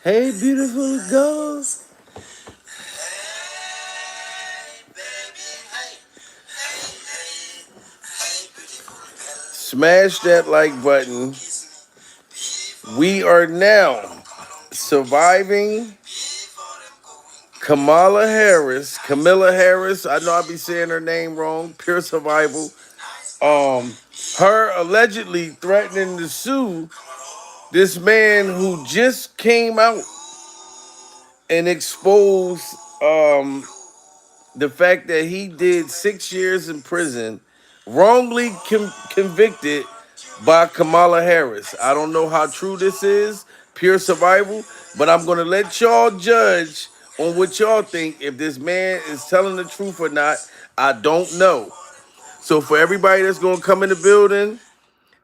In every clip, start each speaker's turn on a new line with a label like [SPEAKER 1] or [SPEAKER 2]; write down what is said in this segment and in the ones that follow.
[SPEAKER 1] Hey, beautiful girls. Smash that like button. We are now surviving Camilla Harris. I know I be saying her name wrong. Pure survival. Um, Her allegedly threatening to sue this man who just came out and exposed the fact that he did 6 years in prison, wrongly convicted by Kamala Harris. I don't know how true this is, pure survival, but I'm gonna let y'all judge on what y'all think. If this man is telling the truth or not, I don't know. So for everybody that's gonna come in the building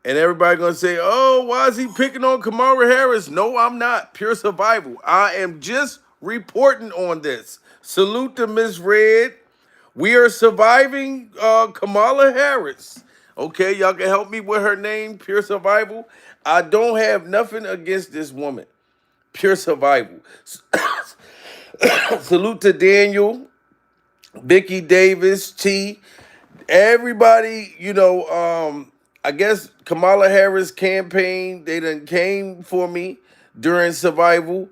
[SPEAKER 1] and everybody gonna say, "Oh, why is he picking on Kamala Harris?" No, I'm not. Pure survival. I am just reporting on this. Salute to Miss Red. We are surviving Kamala Harris. Okay, y'all can help me with her name, Pure Survival. I don't have nothing against this woman. Pure Survival. Salute to Daniel, Vicky Davis, T. Everybody, I guess Kamala Harris campaign, they done came for me during survival.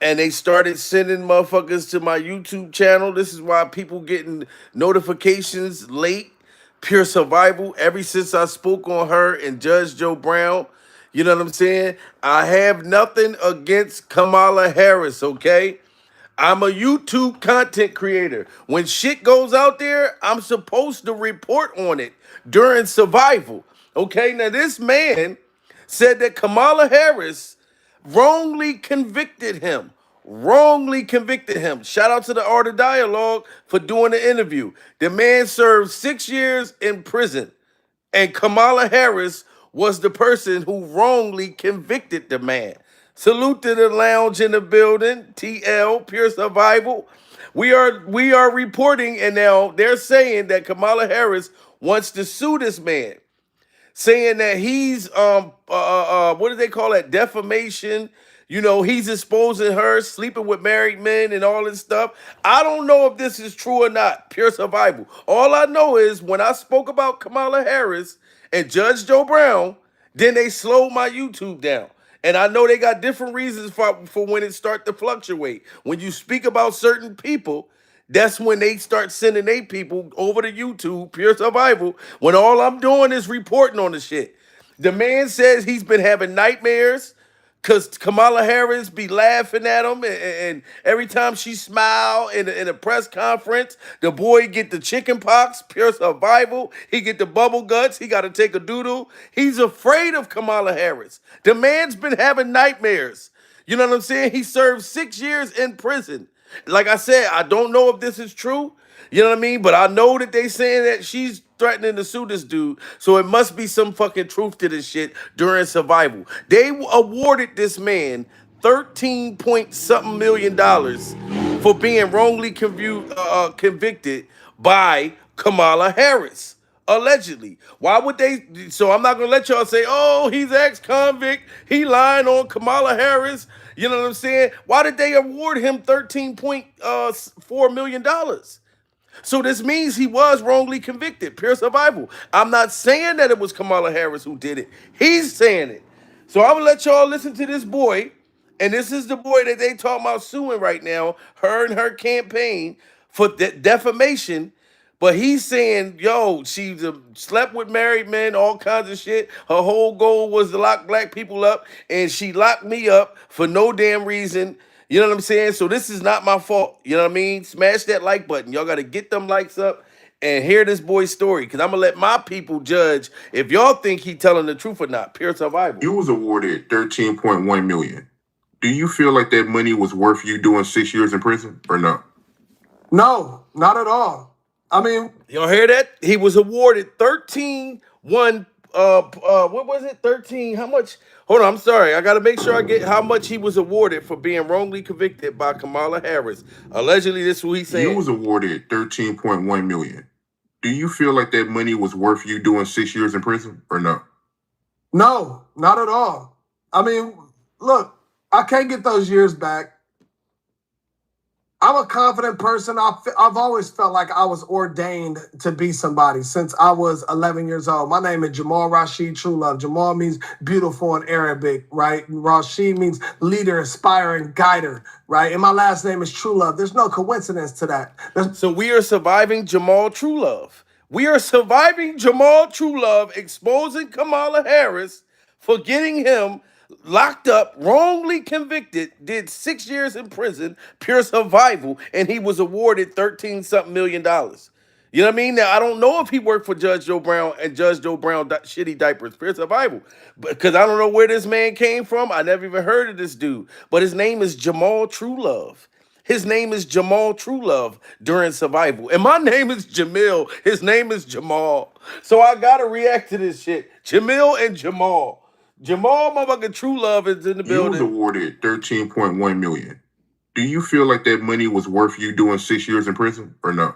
[SPEAKER 1] And they started sending motherfuckers to my YouTube channel. This is why people getting notifications late. Pure survival. Ever since I spoke on her and Judge Joe Brown, you know what I'm saying? I have nothing against Kamala Harris, okay? I'm a YouTube content creator. When shit goes out there, I'm supposed to report on it during survival. Okay, now this man said that Kamala Harris wrongly convicted him. Wrongly convicted him. Shout out to the Art of Dialogue for doing the interview. The man served 6 years in prison. And Kamala Harris was the person who wrongly convicted the man. Salute to the lounge in the building, TL, Pure Survival. We are reporting, and now they're saying that Kamala Harris wants to sue this man, saying that he's what do they call that, defamation. He's exposing her sleeping with married men and all this stuff. I don't know if this is true or not. Pure survival. All I know is when I spoke about Kamala Harris and Judge Joe Brown, then they slowed my YouTube down. And I know they got different reasons for when it start to fluctuate. When you speak about certain people, that's when they start sending their people over to YouTube, Pure Survival, when all I'm doing is reporting on the shit. The man says he's been having nightmares because Kamala Harris be laughing at him, and every time she smile in a press conference, the boy get the chicken pox, Pure Survival. He get the bubble guts. He got to take a doodle. He's afraid of Kamala Harris. The man's been having nightmares. You know what I'm saying? He served 6 years in prison. Like I said, I don't know if this is true. You know what I mean? But I know that they saying that she's threatening to sue this dude. So it must be some fucking truth to this shit during survival. They awarded this man 13 point something million for being wrongly convicted by Kamala Harris. Allegedly. Why would they? So I'm not going to let y'all say, oh, he's ex-convict. He lying on Kamala Harris. You know what I'm saying? Why did they award him $13.4 million? So this means he was wrongly convicted. Pure survival. I'm not saying that it was Kamala Harris who did it. He's saying it. So I'm going to let y'all listen to this boy. And this is the boy that they talking about suing right now, her and her campaign for defamation. But he's saying, yo, she slept with married men, all kinds of shit. Her whole goal was to lock black people up, and she locked me up for no damn reason. You know what I'm saying? So this is not my fault. You know what I mean? Smash that like button. Y'all got to get them likes up and hear this boy's story, because I'm going to let my people judge if y'all think he telling the truth or not. Pure survival.
[SPEAKER 2] You was awarded 13.1 million. Do you feel like that money was worth you doing 6 years in prison or no?
[SPEAKER 3] No, not at all. I mean,
[SPEAKER 1] y'all hear that? He was awarded 13 one what was it? 13, how much? Hold on, I'm sorry. I got to make sure I get how much he was awarded for being wrongly convicted by Kamala Harris. Allegedly, this is what he's saying.
[SPEAKER 2] You was awarded 13.1 million. Do you feel like that money was worth you doing 6 years in prison or no?
[SPEAKER 3] No, not at all. I mean, look, I can't get those years back. I'm a confident person. I've always felt like I was ordained to be somebody since I was 11 years old. My name is Jamal Rashid Truelove. Jamal means beautiful in Arabic, right? Rashid means leader, aspiring, guider, right? And my last name is Truelove. There's no coincidence to that.
[SPEAKER 1] So we are surviving Jamal Truelove. We are surviving Jamal Truelove exposing Kamala Harris for getting him locked up, wrongly convicted, did 6 years in prison, pure survival, and he was awarded 13 something million dollars. You know what I mean? Now I don't know if he worked for Judge Joe Brown and Judge Joe Brown shitty diapers, pure survival, because I don't know where this man came from. I never even heard of this dude, but his name is Jamal Truelove. His name is Jamal Truelove during survival. And my name is Jamil. His name is Jamal. So I gotta react to this shit. Jamil and Jamal. Jamal motherfucking Truelove is in the
[SPEAKER 2] You was
[SPEAKER 1] building.
[SPEAKER 2] awarded 13.1 million. Do you feel like that money was worth you doing 6 years in prison or no?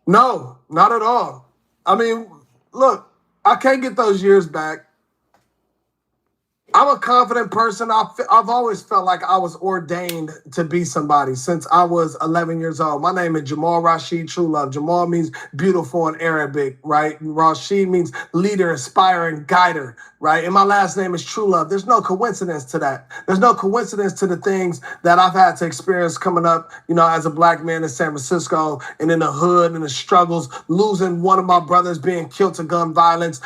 [SPEAKER 3] No, not at all. I mean, look, I can't get those years back. I'm a confident person. I've always felt like I was ordained to be somebody since I was 11 years old. My name is Jamal Rashid Truelove. Jamal means beautiful in Arabic, right? Rashid means leader, aspiring, guider, right? And my last name is Truelove. There's no coincidence to that. There's no coincidence to the things that I've had to experience coming up, as a black man in San Francisco and in the hood and the struggles, losing one of my brothers being killed to gun violence,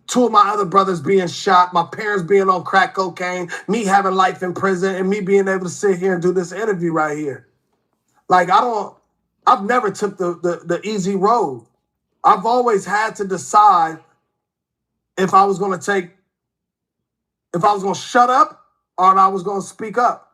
[SPEAKER 3] two of my other brothers being shot, my parents being on crack cocaine, me having life in prison, and me being able to sit here and do this interview right here. Like, I've never took the easy road. I've always had to decide if I was going to shut up or if I was going to speak up.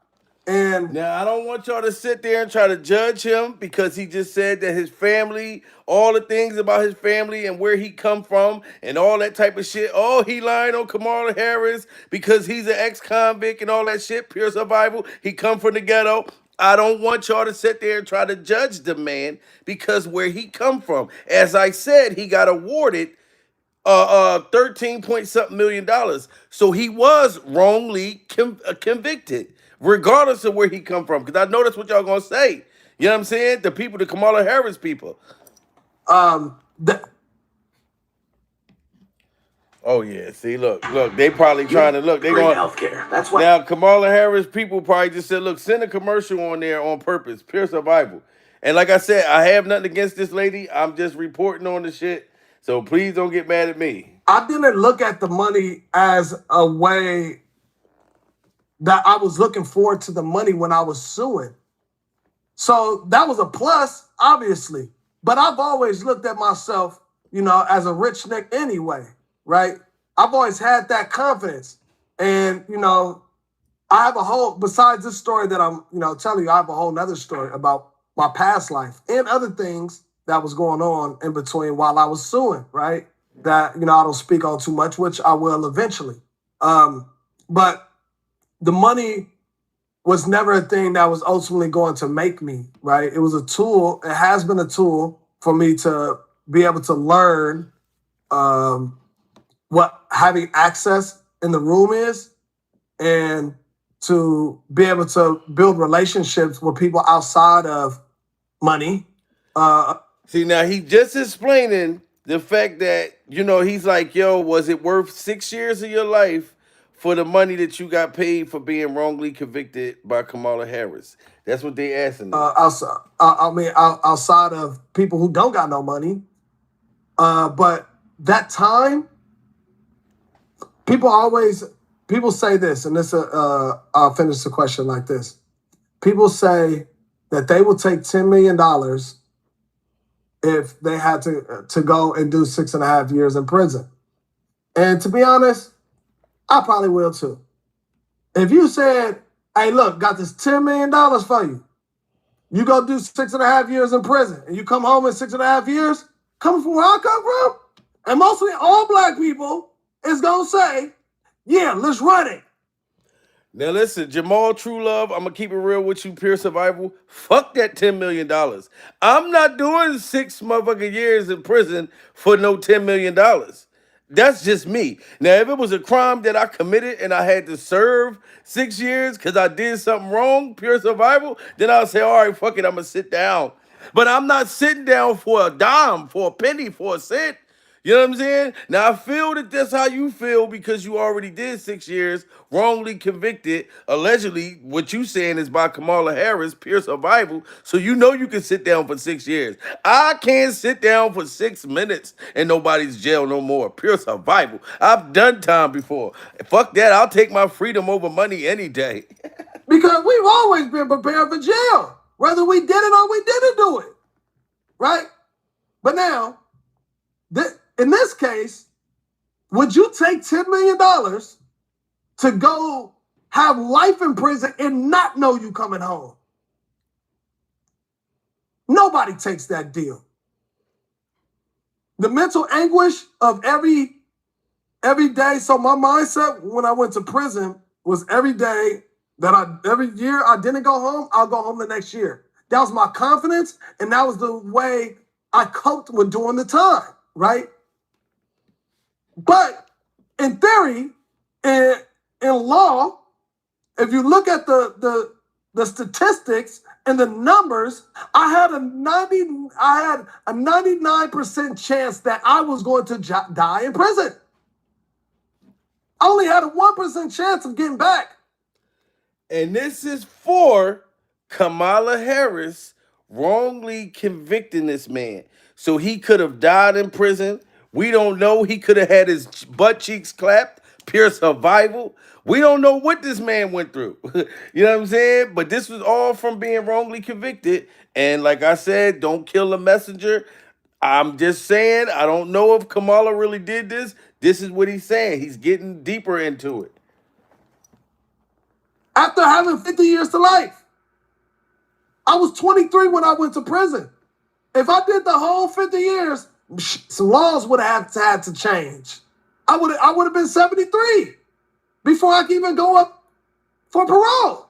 [SPEAKER 3] And
[SPEAKER 1] now, I don't want y'all to sit there and try to judge him because he just said that his family, all the things about his family and where he come from and all that type of shit. Oh, he lying on Kamala Harris because he's an ex-convict and all that shit, pure survival. He come from the ghetto. I don't want y'all to sit there and try to judge the man because where he come from. As I said, he got awarded 13 point something million dollars. So he was wrongly convicted, regardless of where he come from. Because I know that's what y'all gonna say. You know what I'm saying? The people, the Kamala Harris people. Oh yeah, see, look, they probably trying to look. They
[SPEAKER 4] Great
[SPEAKER 1] going
[SPEAKER 4] healthcare. That's why.
[SPEAKER 1] now. Kamala Harris people probably just said, look, send a commercial on there on purpose, pure survival. And like I said, I have nothing against this lady. I'm just reporting on the shit. So please don't get mad at me.
[SPEAKER 3] I didn't look at the money as a way that I was looking forward to the money when I was suing. So that was a plus, obviously. But I've always looked at myself, as a rich nigga anyway, right? I've always had that confidence. And, I have a whole, besides this story that I'm, telling you, I have a whole nother story about my past life and other things that was going on in between while I was suing, right? That, I don't speak on too much, which I will eventually. But the money was never a thing that was ultimately going to make me, right? It was a tool. It has been a tool for me to be able to learn what having access in the room is and to be able to build relationships with people outside of money.
[SPEAKER 1] See, now he just explaining the fact that, he's like, yo, was it worth 6 years of your life for the money that you got paid for being wrongly convicted by Kamala Harris? That's what they asking.
[SPEAKER 3] Outside of people who don't got no money. But that time, people say this, and this I'll finish the question like this. People say that they will take $10 million if they had to go and do 6.5 years in prison. And to be honest, I probably will too. If you said, hey, look, got this $10 million for you. You go do 6.5 years in prison and you come home in 6.5 years, coming from where I come from, and mostly all black people is going to say, yeah, let's run it.
[SPEAKER 1] Now listen, Jamal Truelove, I'm gonna keep it real with you, pure survival. Fuck that $10 million. I'm not doing 6 motherfucking years in prison for no $10 million. That's just me. Now, if it was a crime that I committed and I had to serve 6 years because I did something wrong, pure survival, then I'll say, all right, fuck it, I'm gonna sit down. But I'm not sitting down for a dime, for a penny, for a cent. You know what I'm saying? Now I feel that that's how you feel because you already did 6 years, wrongly convicted. Allegedly, what you saying is by Kamala Harris, pure survival. So you know you can sit down for 6 years. I can't sit down for 6 minutes and nobody's jail no more. Pure survival. I've done time before. Fuck that. I'll take my freedom over money any day.
[SPEAKER 3] Because we've always been prepared for jail, whether we did it or we didn't do it, right? But now, in this case, would you take $10 million to go have life in prison and not know you coming home? Nobody takes that deal. The mental anguish of every day. So my mindset when I went to prison was every day every year I didn't go home, I'll go home the next year. That was my confidence, and that was the way I coped with doing the time, right? But in theory, in law, if you look at the statistics and the numbers, I had a 99% chance that I was going to die in prison. I only had a 1% chance of getting back.
[SPEAKER 1] And this is for Kamala Harris wrongly convicting this man. So he could have died in prison. We don't know. He could have had his butt cheeks clapped. Pure survival. We don't know what this man went through. You know what I'm saying? But this was all from being wrongly convicted. And like I said, don't kill the messenger. I'm just saying, I don't know if Kamala really did this. This is what he's saying. He's getting deeper into it.
[SPEAKER 3] After having 50 years to life. I was 23 when I went to prison. If I did the whole 50 years, some laws would have had to change. I would have been 73 before I could even go up for parole.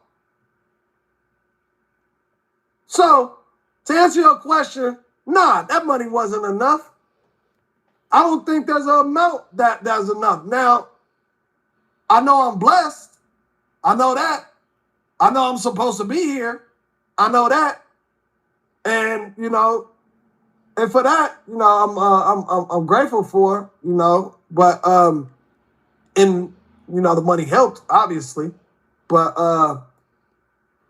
[SPEAKER 3] So, to answer your question, nah, that money wasn't enough. I don't think there's an amount that's enough. Now, I know I'm blessed. I know that. I know I'm supposed to be here. I know that. And, and for that, I'm grateful for, but and the money helped, obviously. But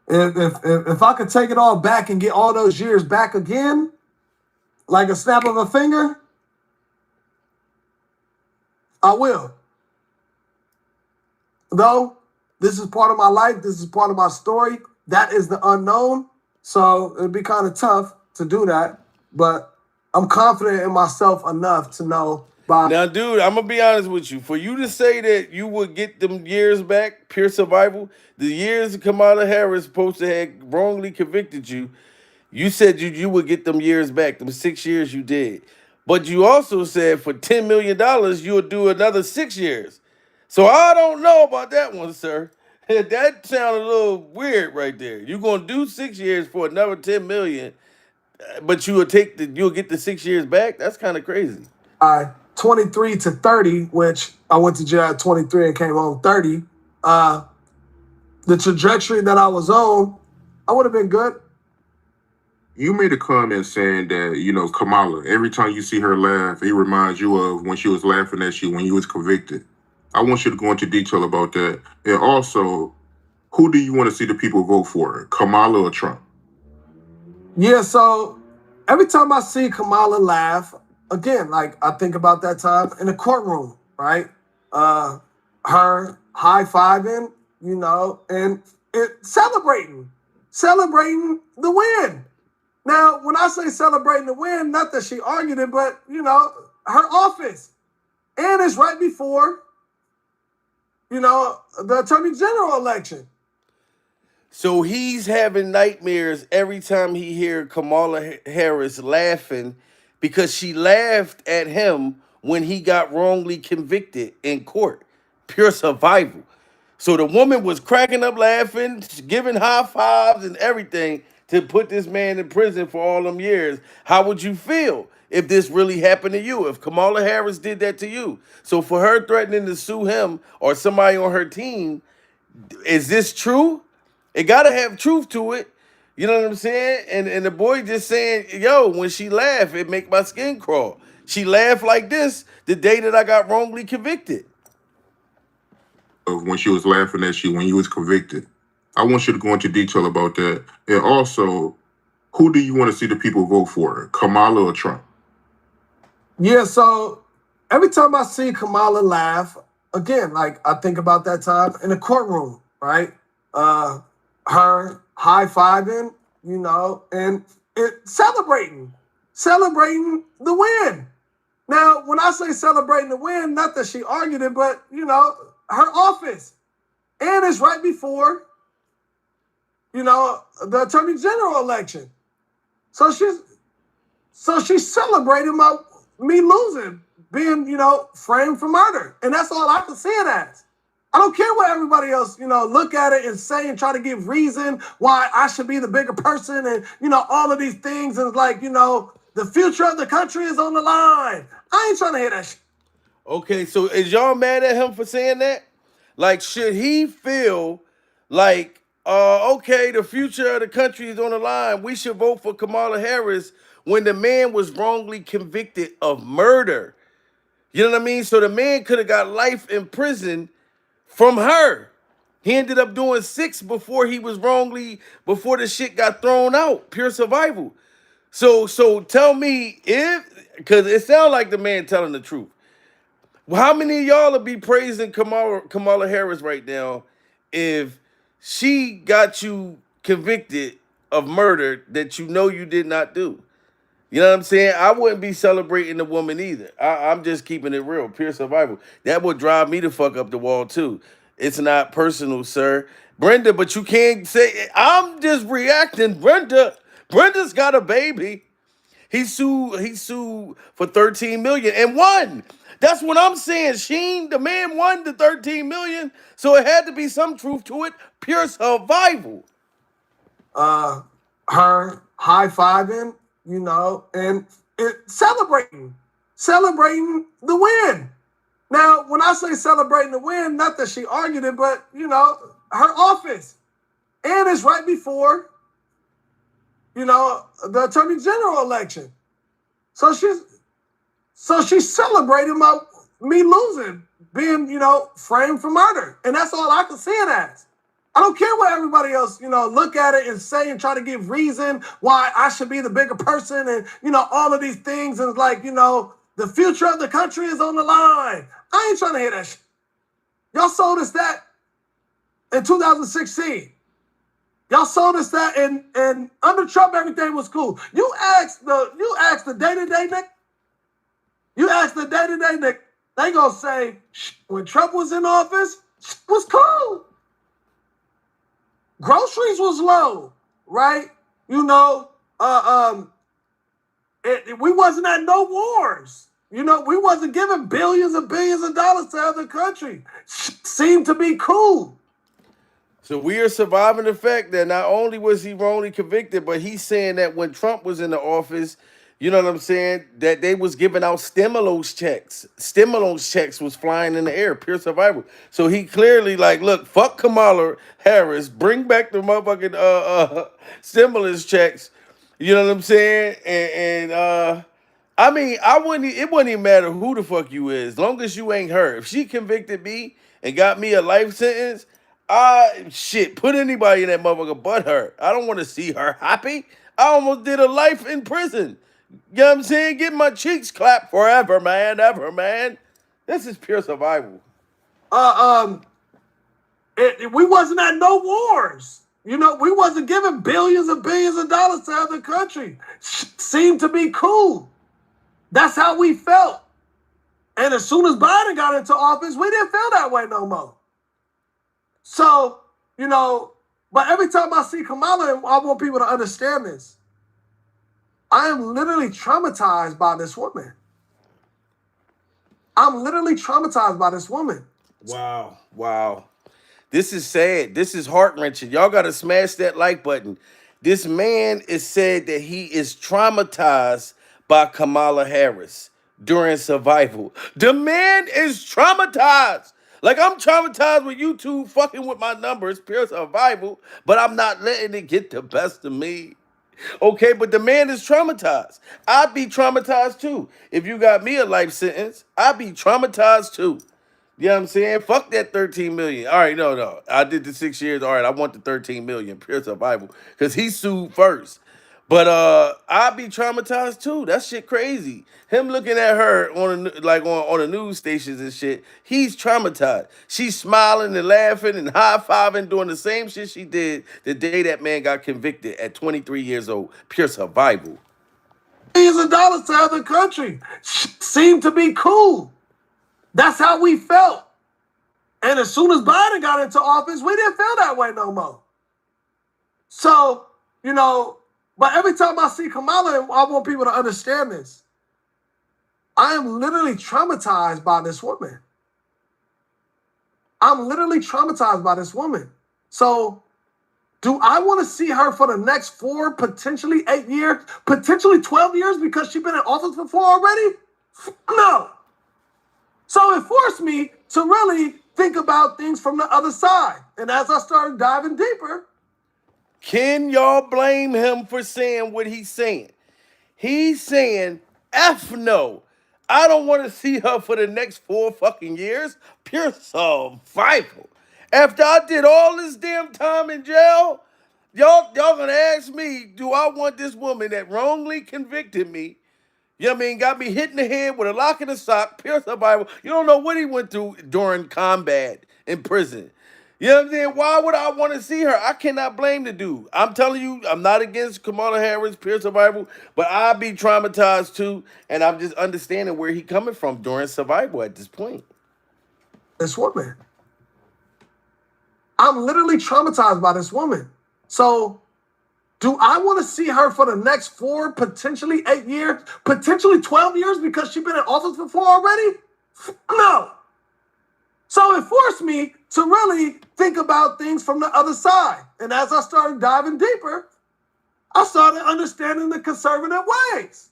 [SPEAKER 3] if I could take it all back and get all those years back again, like a snap of a finger, I will. Though this is part of my life, this is part of my story. That is the unknown. So it'd be kind of tough to do that. But I'm confident in myself enough to know.
[SPEAKER 1] Now, dude, I'm going to be honest with you. For you to say that you would get them years back, pure survival, the years Kamala Harris supposed to have wrongly convicted you, you said you would get them years back, them 6 years you did. But you also said for $10 million, you would do another 6 years. So I don't know about that one, sir. That sounded a little weird right there. You're going to do 6 years for another 10 million, but you'll get the 6 years back? That's kind of crazy.
[SPEAKER 3] 23 to 30, which I went to jail at 23 and came home 30. The trajectory that I was on, I would have been good.
[SPEAKER 2] You made a comment saying that, Kamala, every time you see her laugh, it reminds you of when she was laughing at you when you was convicted. I want you to go into detail about that. And also, who do you want to see the people vote for, Kamala or Trump?
[SPEAKER 3] Yeah, so every time I see Kamala laugh, again, like I think about that time in the courtroom, right? Her high-fiving, and celebrating the win. Now, when I say celebrating the win, not that she argued it, but, her office. And it's right before, the Attorney General election.
[SPEAKER 1] So he's having nightmares every time he hear Kamala Harris laughing because she laughed at him when he got wrongly convicted in court. Pure survival. So the woman was cracking up laughing, giving high fives and everything to put this man in prison for all them years. How would you feel if this really happened to you? If Kamala Harris did that to you? So for her threatening to sue him or somebody on her team, is this true? It gotta have truth to it. You know what I'm saying? And the boy just saying, yo, when she laugh, it make my skin crawl. She laughed like this the day that I got wrongly convicted.
[SPEAKER 2] Of when she was laughing at you when you was convicted. I want you to go into detail about that. And also, who do you want to see the people vote for, Kamala or Trump?
[SPEAKER 3] Yeah, so every time I see Kamala laugh, again, like I think about that time in the courtroom, right? Her high-fiving, and celebrating the win. Now, when I say celebrating the win, not that she argued it, but, her office. And it's right before, the Attorney General election. So she's celebrating me losing, being, framed for murder. And that's all I can see it as. I don't care what everybody else, look at it and say and try to give reason why I should be the bigger person and, all of these things. And it's like, the future of the country is on the line. I ain't trying to hear that shit.
[SPEAKER 1] Okay, so is y'all mad at him for saying that? Like, should he feel like, okay, the future of the country is on the line, we should vote for Kamala Harris when the man was wrongly convicted of murder? You know what I mean? So the man could have got life in prison from her. He ended up doing 6 before before the shit got thrown out. Pure survival. So tell me because it sounds like the man telling the truth. Well, how many of y'all will be praising Kamala Harris right now if she got you convicted of murder that you know you did not do? You know what I'm saying? I wouldn't be celebrating the woman either. I'm just keeping it real, pure survival. That would drive me to fuck up the wall too. It's not personal, sir. Brenda, but you can't say, I'm just reacting. Brenda's got a baby. He sued for 13 million and won. That's what I'm saying. Sheen, the man won the 13 million. So it had to be some truth to it. Pure survival.
[SPEAKER 3] Her high-fiving, and celebrating the win. Now, when I say celebrating the win, not that she argued it, but, her office. And it's right before, the Attorney General election. So she's celebrating me losing, being, framed for murder. And that's all I can see it as. I don't care what everybody else, look at it and say and try to give reason why I should be the bigger person and, all of these things. And it's like, the future of the country is on the line. I ain't trying to hear that shit. Y'all sold us that in 2016. Y'all sold us that and under Trump, everything was cool. You asked the day-to-day Nick. You asked the day-to-day Nick. They gonna say, when Trump was in office, was cool. Groceries was low, right? We wasn't at no wars. We wasn't giving billions and billions of dollars to other countries. Seemed to be cool.
[SPEAKER 1] So we are surviving the fact that not only was he wrongly convicted, but he's saying that when Trump was in the office, you know what I'm saying, that they was giving out stimulus checks. Stimulus checks was flying in the air, pure survival. So he clearly like, look, fuck Kamala Harris, bring back the motherfucking stimulus checks. You know what I'm saying? And I mean, it wouldn't even matter who the fuck you is, as long as you ain't her. If she convicted me and got me a life sentence, put anybody in that motherfucker but her. I don't want to see her happy. I almost did a life in prison. You know what I'm saying? Get my cheeks clapped forever, man, ever, man. This is pure survival.
[SPEAKER 3] We wasn't at no wars. We wasn't giving billions and billions of dollars to other countries. Seemed to be cool. That's how we felt. And as soon as Biden got into office, we didn't feel that way no more. So, but every time I see Kamala, and I want people to understand this, I am literally traumatized by this woman. I'm literally traumatized by this woman.
[SPEAKER 1] Wow. This is sad. This is heart-wrenching. Y'all got to smash that like button. This man is said that he is traumatized by Kamala Harris during survival. The man is traumatized. Like I'm traumatized with you two fucking with my numbers, pure survival, but I'm not letting it get the best of me. Okay, but the man is traumatized. I'd be traumatized too. If you got me a life sentence, I'd be traumatized too. You know what I'm saying? Fuck that 13 million. All right, no. I did the 6 years. All right, I want the 13 million, pure survival. Cause he sued first. But I'd be traumatized too. That shit crazy. Him looking at her on the news stations and shit, he's traumatized. She's smiling and laughing and high-fiving, doing the same shit she did the day that man got convicted at 23 years old. Pure survival.
[SPEAKER 3] Millions of dollars to other country. Seemed to be cool. That's how we felt. And as soon as Biden got into office, we didn't feel that way no more. So, but every time I see Kamala, I want people to understand this. I am literally traumatized by this woman. I'm literally traumatized by this woman. So, do I want to see her for the next 4, potentially 8 years, potentially 12 years because she's been in office before already? No. So it forced me to really think about things from the other side. And as I started diving deeper,
[SPEAKER 1] can y'all blame him for saying what he's saying? He's saying, F no. I don't want to see her for the next 4 fucking years. Pure survival. After I did all this damn time in jail, y'all gonna ask me, do I want this woman that wrongly convicted me? You know what I mean? Got me hit in the head with a lock in the sock, pure survival. You don't know what he went through during combat in prison. You know what I'm saying? Why would I want to see her? I cannot blame the dude. I'm telling you, I'm not against Kamala Harris, pure survival, but I'd be traumatized too, and I'm just understanding where he coming from during survival at this point.
[SPEAKER 3] This woman. I'm literally traumatized by this woman. So, do I want to see her for the next 4, potentially 8 years, potentially 12 years because she's been in office before already? No. So it forced me to really think about things from the other side. And as I started diving deeper, I started understanding the conservative ways.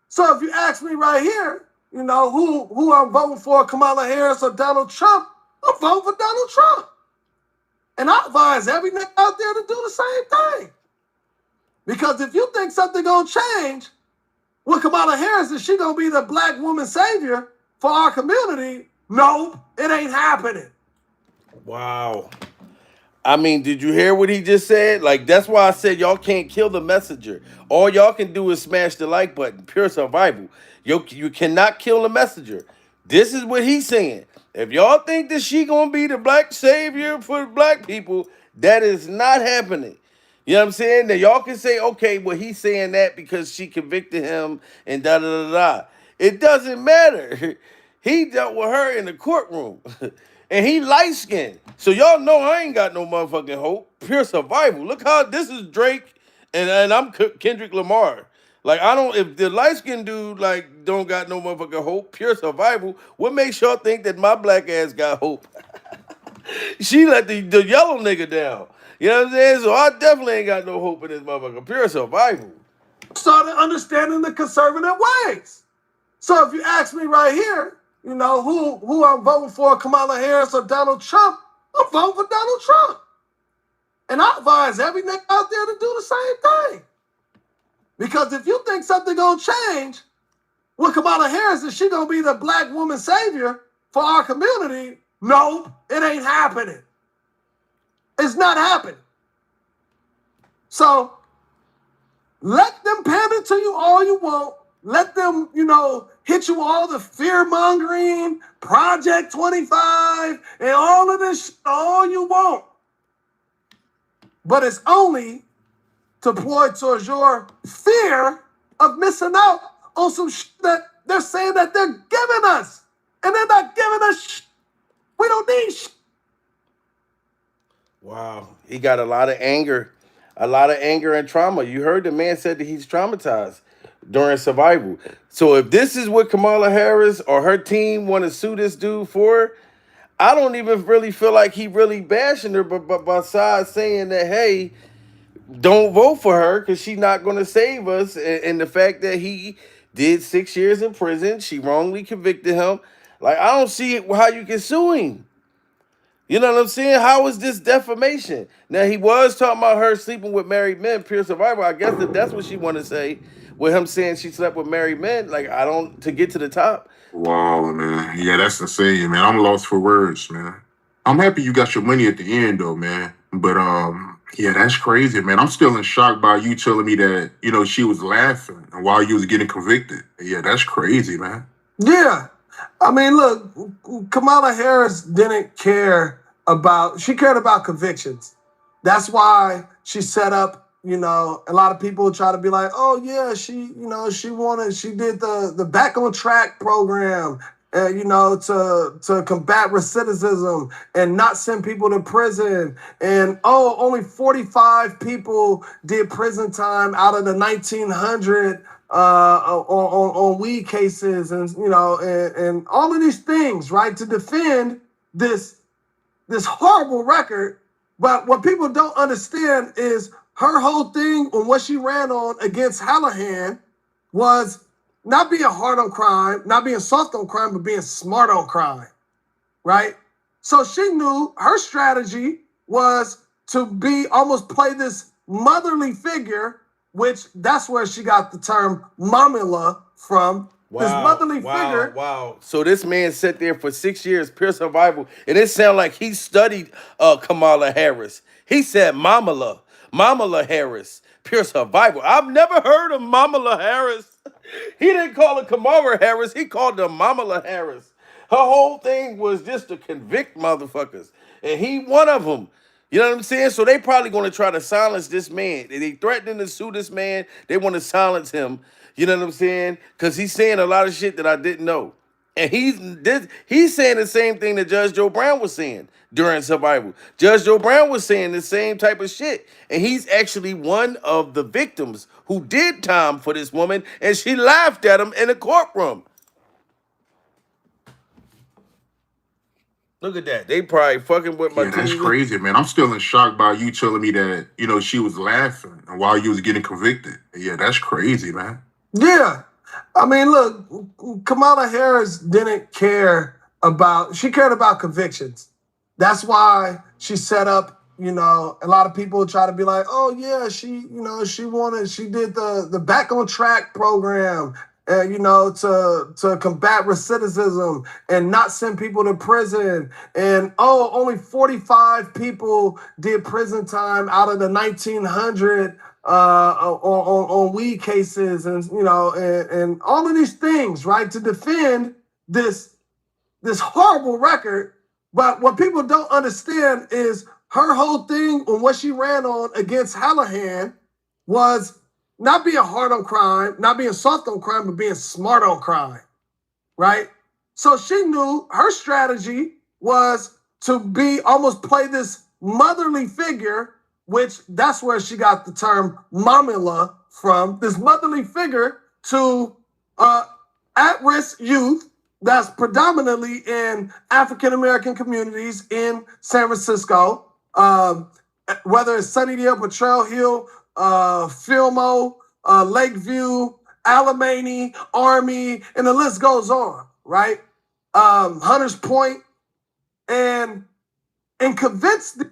[SPEAKER 3] So if you ask me right here, who I'm voting for, Kamala Harris or Donald Trump, I'm voting for Donald Trump. And I advise every nigga out there to do the same thing. Because if you think something gonna change with Kamala Harris, is she gonna be the black woman savior for our community? No, it ain't happening.
[SPEAKER 1] Wow. I mean, did you hear what he just said? Like, that's why I said y'all can't kill the messenger. All y'all can do is smash the like button. Pure survival. You cannot kill the messenger. This is what he's saying. If y'all think that she gonna be the black savior for black people, that is not happening. You know what I'm saying? Now y'all can say, okay, well, he's saying that because she convicted him and da da da da. It doesn't matter. He dealt with her in the courtroom. And he light skinned. So y'all know I ain't got no motherfucking hope. Pure survival. Look how this is Drake and I'm Kendrick Lamar. Like if the light skinned dude like don't got no motherfucking hope, pure survival, what makes y'all think that my black ass got hope? She let the yellow nigga down. You know what I'm saying? So I definitely ain't got no hope in this motherfucker. Pure survival.
[SPEAKER 3] Started understanding the conservative ways. So if you ask me right here, who I'm voting for, Kamala Harris or Donald Trump, I'm voting for Donald Trump. And I advise every nigga out there to do the same thing. Because if you think something gonna change with Kamala Harris, is she gonna be the black woman savior for our community? No, it ain't happening. It's not happening. So let them pander to you all you want. Let them, hit you all the fear-mongering, Project 25, and all of this all you want. But it's only to point towards your fear of missing out on some shit that they're saying that they're giving us. And they're not giving us shit. We don't need shit.
[SPEAKER 1] Wow. He got a lot of anger and trauma. You heard the man said that he's traumatized during survival. So if this is what Kamala Harris or her team want to sue this dude for, I don't even really feel like he really bashing her, but besides saying that, hey, don't vote for her because she's not going to save us. And the fact that he did 6 years in prison, she wrongly convicted him. Like, I don't see how you can sue him. You know what I'm saying? How is this defamation? Now, he was talking about her sleeping with married men, pure survival. I guess if that's what she want to say, with him saying she slept with married men, like, I don't, to get to the top.
[SPEAKER 2] Wow, man. Yeah, that's insane, man. I'm lost for words, man. I'm happy you got your money at the end, though, man. But yeah, that's crazy, man. I'm still in shock by you telling me that she was laughing while you was getting convicted. Yeah, that's crazy, man.
[SPEAKER 3] Yeah. I mean, look, Kamala Harris didn't care about, she cared about convictions. That's why she set up, a lot of people try to be like, oh yeah, she did the Back on Track program, to combat recidivism and not send people to prison. And only 45 people did prison time out of the 1,900 on weed cases, and and all of these things, right, to defend this horrible record. But what people don't understand is her whole thing on what she ran on against Hallahan was not being hard on crime, not being soft on crime, but being smart on crime, right? So she knew her strategy was to almost play this motherly figure, which that's where she got the term Mamula from.
[SPEAKER 1] Wow,
[SPEAKER 3] this motherly figure.
[SPEAKER 1] Wow. So this man sat there for 6 years, pure survival, and it sounded like he studied Kamala Harris. He said Mamula Harris, pure survival. I've never heard of Mamula Harris. He didn't call her Kamala Harris. He called her Mamula Harris. Her whole thing was just to convict motherfuckers, and he one of them. You know what I'm saying? So they probably going to try to silence this man. They threatening to sue this man. They want to silence him. You know what I'm saying? Because he's saying a lot of shit that I didn't know. And he's saying the same thing that Judge Joe Brown was saying during survival. Judge Joe Brown was saying the same type of shit. And he's actually one of the victims who did time for this woman, and she laughed at him in the courtroom. Look at that. They probably fucking with my
[SPEAKER 2] Yeah, that's
[SPEAKER 1] TV.
[SPEAKER 2] crazy, man. I'm still in shock by you telling me that, she was laughing while you was getting convicted. Yeah, that's crazy, man.
[SPEAKER 3] Yeah. I mean, look, Kamala Harris didn't care about, she cared about convictions. That's why she set up, a lot of people try to be like, oh yeah, she did the Back on Track program, to combat recidivism and not send people to prison. And only 45 people did prison time out of the 1,900 on weed cases, and and all of these things, right, to defend this horrible record. But what people don't understand is her whole thing on what she ran on against Hallahan was not being hard on crime, not being soft on crime, but being smart on crime, right? So she knew her strategy was to almost play this motherly figure, which that's where she got the term Mamula from, this motherly figure to at-risk youth that's predominantly in African-American communities in San Francisco, whether it's Sunnydale, Potrero Hill, Fillmore, Lakeview, Alamany, Army, and the list goes on, right? Hunters Point, and convinced.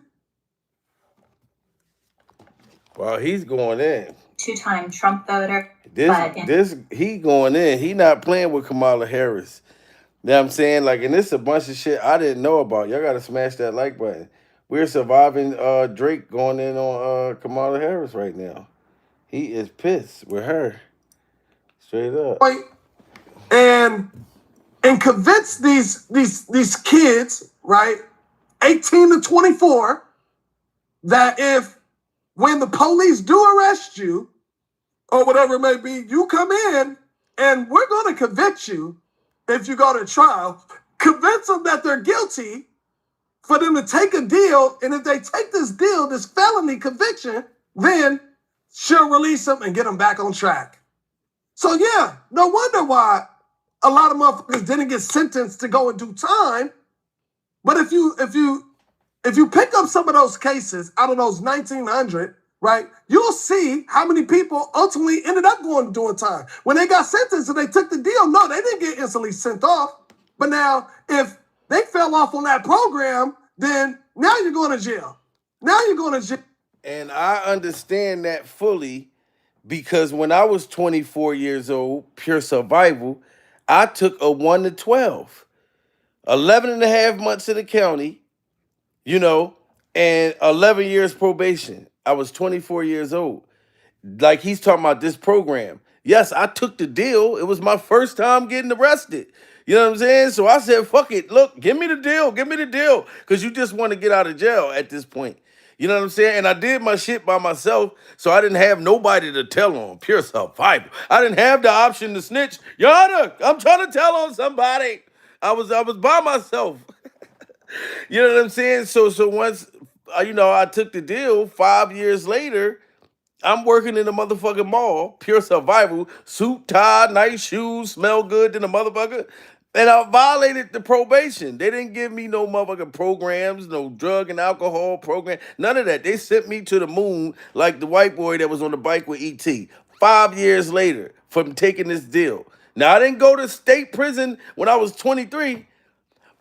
[SPEAKER 1] Well, he's going in.
[SPEAKER 4] Two-time Trump voter.
[SPEAKER 1] He going in. He not playing with Kamala Harris. You know what I'm saying? Like, and this is a bunch of shit I didn't know about. Y'all gotta smash that like button. We're surviving Drake going in on Kamala Harris right now. He is pissed with her. Straight up.
[SPEAKER 3] And convince these kids, right, 18 to 24, that when the police do arrest you, or whatever it may be, you come in and we're going to convict you if you go to trial. Convince them that they're guilty for them to take a deal. And if they take this deal, this felony conviction, then she'll release them and get them back on track. So yeah, no wonder why a lot of motherfuckers didn't get sentenced to go and do time. But if you pick up some of those cases out of those 1,900, right? You'll see how many people ultimately ended up doing time. When they got sentenced and they took the deal, no, they didn't get instantly sent off. But now, if they fell off on that program, then now you're going to jail. Now you're going to jail.
[SPEAKER 1] And I understand that fully because when I was 24 years old, pure survival, I took a 1 to 12, 11 and a half months in the county, you know, and 11 years probation. I was 24 years old. Like he's talking about this program. Yes, I took the deal. It was my first time getting arrested. You know what I'm saying? So I said, fuck it. Look, give me the deal. Give me the deal. Because you just want to get out of jail at this point. You know what I'm saying? And I did my shit by myself, so I didn't have nobody to tell on. Pure survival. I didn't have the option to snitch. Your Honor, I'm trying to tell on somebody. I was by myself. You know what I'm saying? So once I took the deal, 5 years later, I'm working in the motherfucking mall, pure survival, suit, tie, nice shoes, smell good than a motherfucker. And I violated the probation. They didn't give me no motherfucking programs, no drug and alcohol program, none of that. They sent me to the moon like the white boy that was on the bike with ET. 5 years later from taking this deal. Now, I didn't go to state prison when I was 23.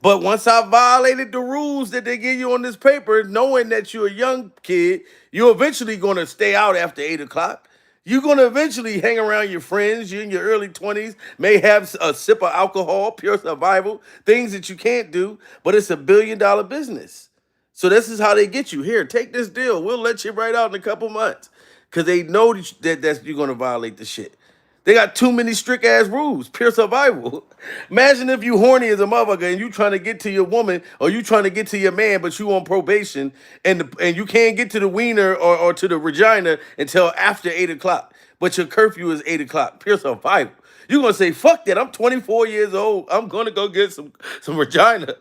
[SPEAKER 1] But once I violated the rules that they give you on this paper, knowing that you're a young kid, you're eventually going to stay out after 8 o'clock. You're going to eventually hang around your friends. You're in your early 20s, may have a sip of alcohol, pure survival, things that you can't do, but it's $1 billion business. So this is how they get you. Here, take this deal. We'll let you right out in a couple months because they know that you're going to violate the shit. They got too many strict ass rules. Pure survival. Imagine if you horny as a motherfucker and you trying to get to your woman or you trying to get to your man, but you on probation and you can't get to the wiener or to the vagina until after 8 o'clock. But your curfew is 8 o'clock. Pure survival. You're gonna say, fuck that. I'm 24 years old. I'm gonna go get some vagina.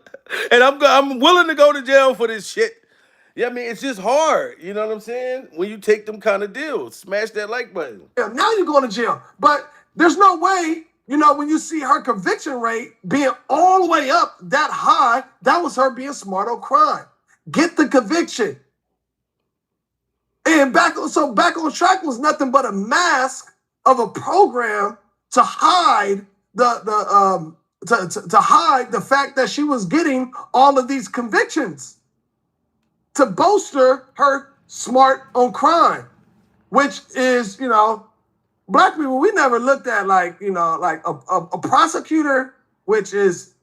[SPEAKER 1] And I'm willing to go to jail for this shit. Yeah, I mean, it's just hard. You know what I'm saying? When you take them kind of deals, smash that like button.
[SPEAKER 3] Now you're going to jail. But there's no way, when you see her conviction rate being all the way up that high, that was her being smart on crime. Get the conviction. And back on track was nothing but a mask of a program to hide to hide the fact that she was getting all of these convictions, to bolster her smart on crime, which is, black people, we never looked at like a prosecutor, which is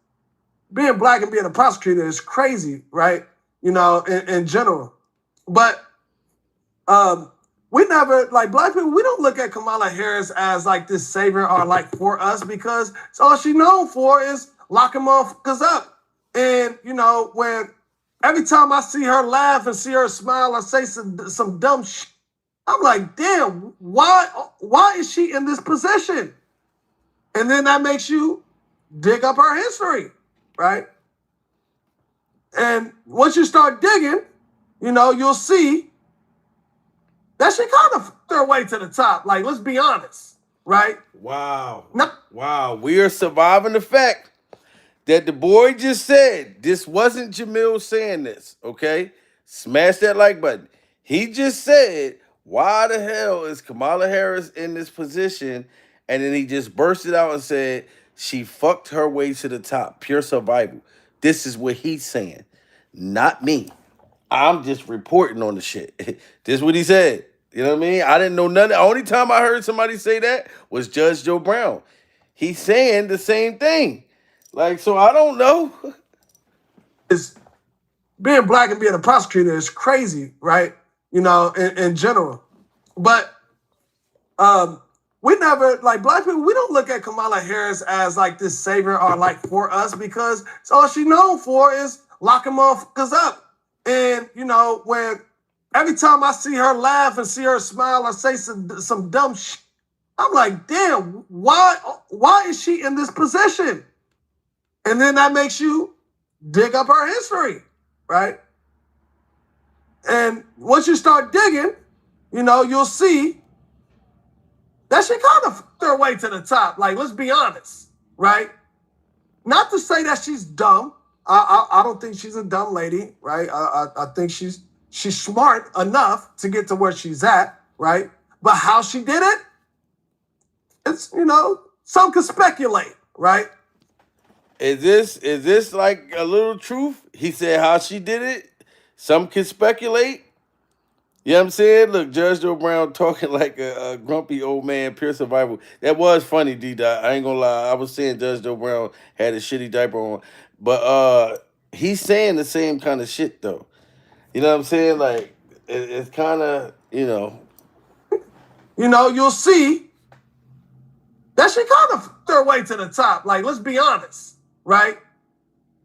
[SPEAKER 3] being black and being a prosecutor is crazy, right? In general. But we never, like black people, we don't look at Kamala Harris as like this savior or like for us, because all she's known for is locking motherfuckers up. And, when every time I see her laugh and see her smile or say some dumb shit, I'm like, damn, why is she in this position? And then that makes you dig up her history, right? And once you start digging, you'll see that she kind of fucked her way to the top. Like, let's be honest, right?
[SPEAKER 1] Wow.
[SPEAKER 3] No.
[SPEAKER 1] Wow. We are surviving the fact that the boy just said. This wasn't Jamil saying this, okay? Smash that like button. He just said, why the hell is Kamala Harris in this position? And then he just bursted out and said, she fucked her way to the top. Pure survival. This is what he's saying, not me. I'm just reporting on the shit. This is what he said. You know what I mean? I didn't know nothing. The only time I heard somebody say that was Judge Joe Brown. He's saying the same thing. Like, so I don't know.
[SPEAKER 3] It's being black and being a prosecutor is crazy, right? In general. But we never, like black people, we don't look at Kamala Harris as like this savior or like for us, because all she's known for is locking motherfuckers up. And, when every time I see her laugh and see her smile or say some dumb shit, I'm like, damn, why is she in this position? And then that makes you dig up her history, right? And once you start digging, you'll see that she kind of fucked her way to the top. Like, let's be honest, right? Not to say that she's dumb. I don't think she's a dumb lady, right? I think she's she's smart enough to get to where she's at, right? But how she did it, it's, some could speculate, right?
[SPEAKER 1] Is this like a little truth? He said how she did it. Some can speculate. You know what I'm saying? Look, Judge Joe Brown talking like a grumpy old man, pure survival. That was funny, D Dot. I ain't gonna lie. I was saying Judge Joe Brown had a shitty diaper on. But he's saying the same kind of shit though. You know what I'm saying? Like it's kinda,
[SPEAKER 3] You'll see that she kind of fucked her way to the top. Like, let's be honest, right?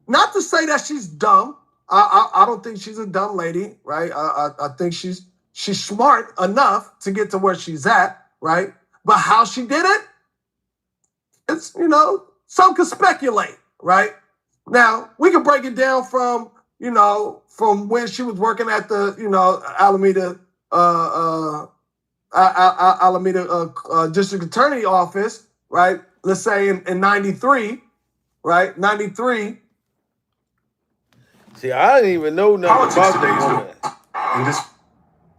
[SPEAKER 3] Not to say that she's dumb. I don't think she's a dumb lady, right? I think she's smart enough to get to where she's at, right? But how she did it, it's, some could speculate, right? Now, we can break it down from when she was working at the, Alameda District Attorney Office, right? Let's say in 93, right? 93.
[SPEAKER 1] See, I didn't even know nothing about the woman.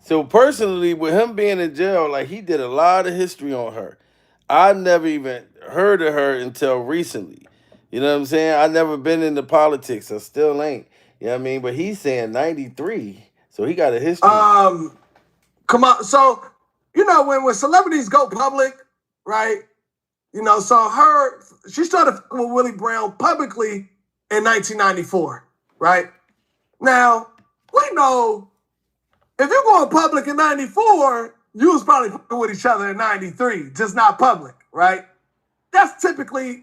[SPEAKER 1] So personally, with him being in jail, like he did a lot of history on her. I never even heard of her until recently. You know what I'm saying? I never been into politics. I still ain't. You know what I mean? But he's saying 93. So he got a history.
[SPEAKER 3] Come on. So, when celebrities go public, right? So she started with Willie Brown publicly in 1994, right? Now, we know if you're going public in 94, you was probably fucking with each other in 93, just not public, right? That's typically,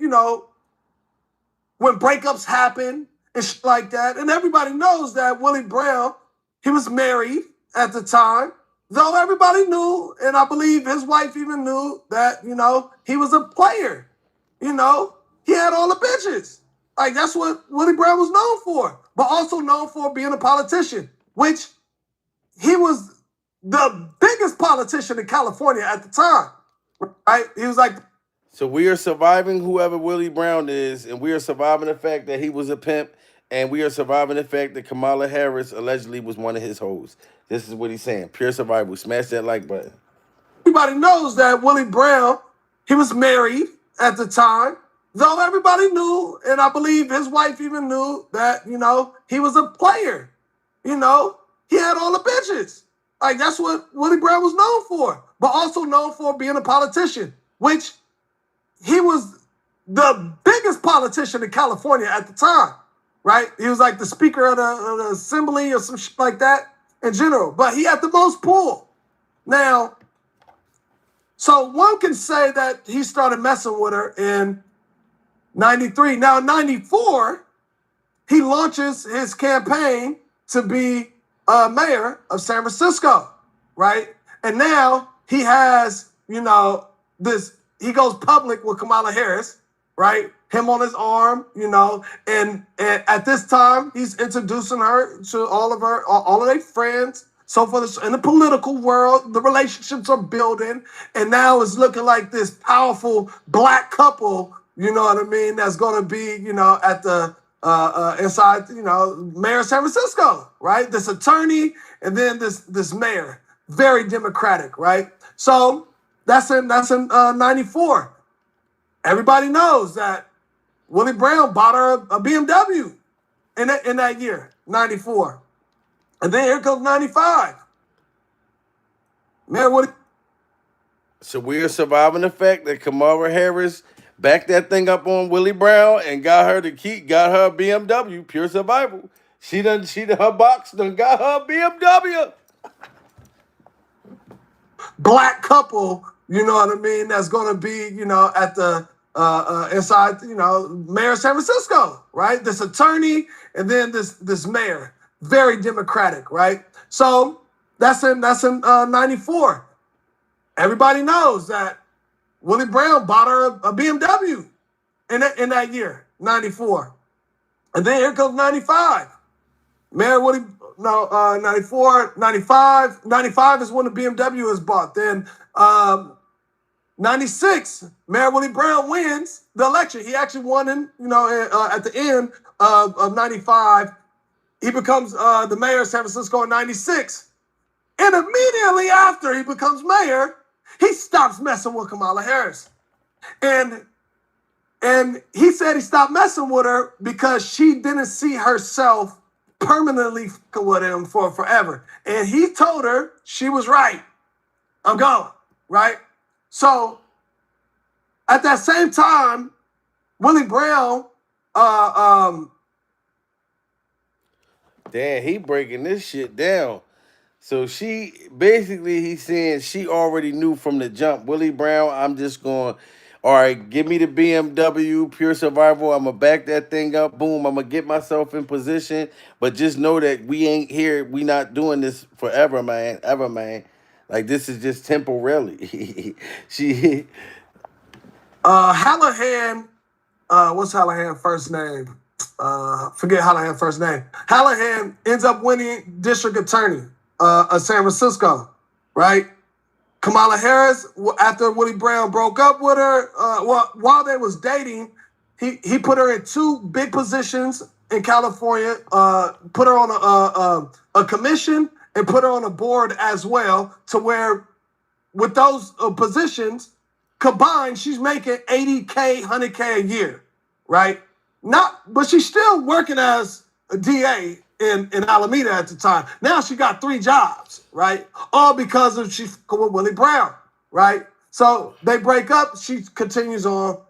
[SPEAKER 3] when breakups happen and shit like that. And everybody knows that Willie Brown, he was married at the time, though everybody knew, and I believe his wife even knew that, he was a player. He had all the bitches. Like, that's what Willie Brown was known for, but also known for being a politician, which he was the biggest politician in California at the time, right? He was like...
[SPEAKER 1] So we are surviving whoever Willie Brown is, and we are surviving the fact that he was a pimp, and we are surviving the fact that Kamala Harris allegedly was one of his hoes. This is what he's saying. Pure survival. Smash that like button.
[SPEAKER 3] Everybody knows that Willie Brown, he was married at the time, though everybody knew, and I believe his wife even knew that, he was a player. He had all the bitches. Like, that's what Willie Brown was known for, but also known for being a politician, which he was the biggest politician in California at the time, right? He was like the speaker of the assembly or some shit like that in general, but he had the most pull. Now, so one can say that he started messing with her in 93. Now, in 94, he launches his campaign to be mayor of San Francisco, right? And now he has, he goes public with Kamala Harris, right? Him on his arm, and at this time, he's introducing her to all of their friends. So in the political world, the relationships are building, and now it's looking like this powerful black couple, you know what I mean, that's going to be, at the inside, mayor of San Francisco, right? This attorney, and then this mayor, very democratic, right? So that's in 94. Everybody knows that Willie Brown bought her a BMW in that year, 94. And then here comes 95. Man, what?
[SPEAKER 1] So we are surviving the fact that Kamala Harris backed that thing up on Willie Brown and got her a BMW. Pure survival. Her box done got her a BMW.
[SPEAKER 3] Black couple, you know what I mean, that's going to be, at the inside, mayor of San Francisco, right? This attorney, and then this mayor, very democratic, right? So that's in 94. Everybody knows that Willie Brown bought her a BMW in that year, 94. And then here comes 95. Mayor Willie, 94, 95. 95 is when the BMW is bought. Then 96, Mayor Willie Brown wins the election. He actually won at the end of 95. he becomes the mayor of San Francisco in 96. And immediately after he becomes mayor, he stops messing with Kamala Harris. And he said he stopped messing with her because she didn't see herself permanently with him for forever. And he told her she was right. I'm going, right? So at that same time, Willie Brown,
[SPEAKER 1] Damn, he breaking this shit down. So she basically he's saying she already knew from the jump. Willie Brown, I'm just going, all right, give me the BMW, pure survival. I'm gonna back that thing up. Boom, I'm gonna get myself in position. But just know that we ain't here. We not doing this forever, man. Ever, man. Like this is just temporarily. she
[SPEAKER 3] Hallahan, what's Hallahan's first name? Forget Hallahan's first name. Hallahan ends up winning district attorney of San Francisco, right? Kamala Harris, after Willie Brown broke up with her, while they was dating, he put her in two big positions in California, put her on a commission and put her on a board as well, to where with those positions combined, she's making $80K, $100K a year, right? But she's still working as a DA in Alameda at the time. Now she got 3 jobs, right? All because of she's with Willie Brown, right? So they break up. She continues on.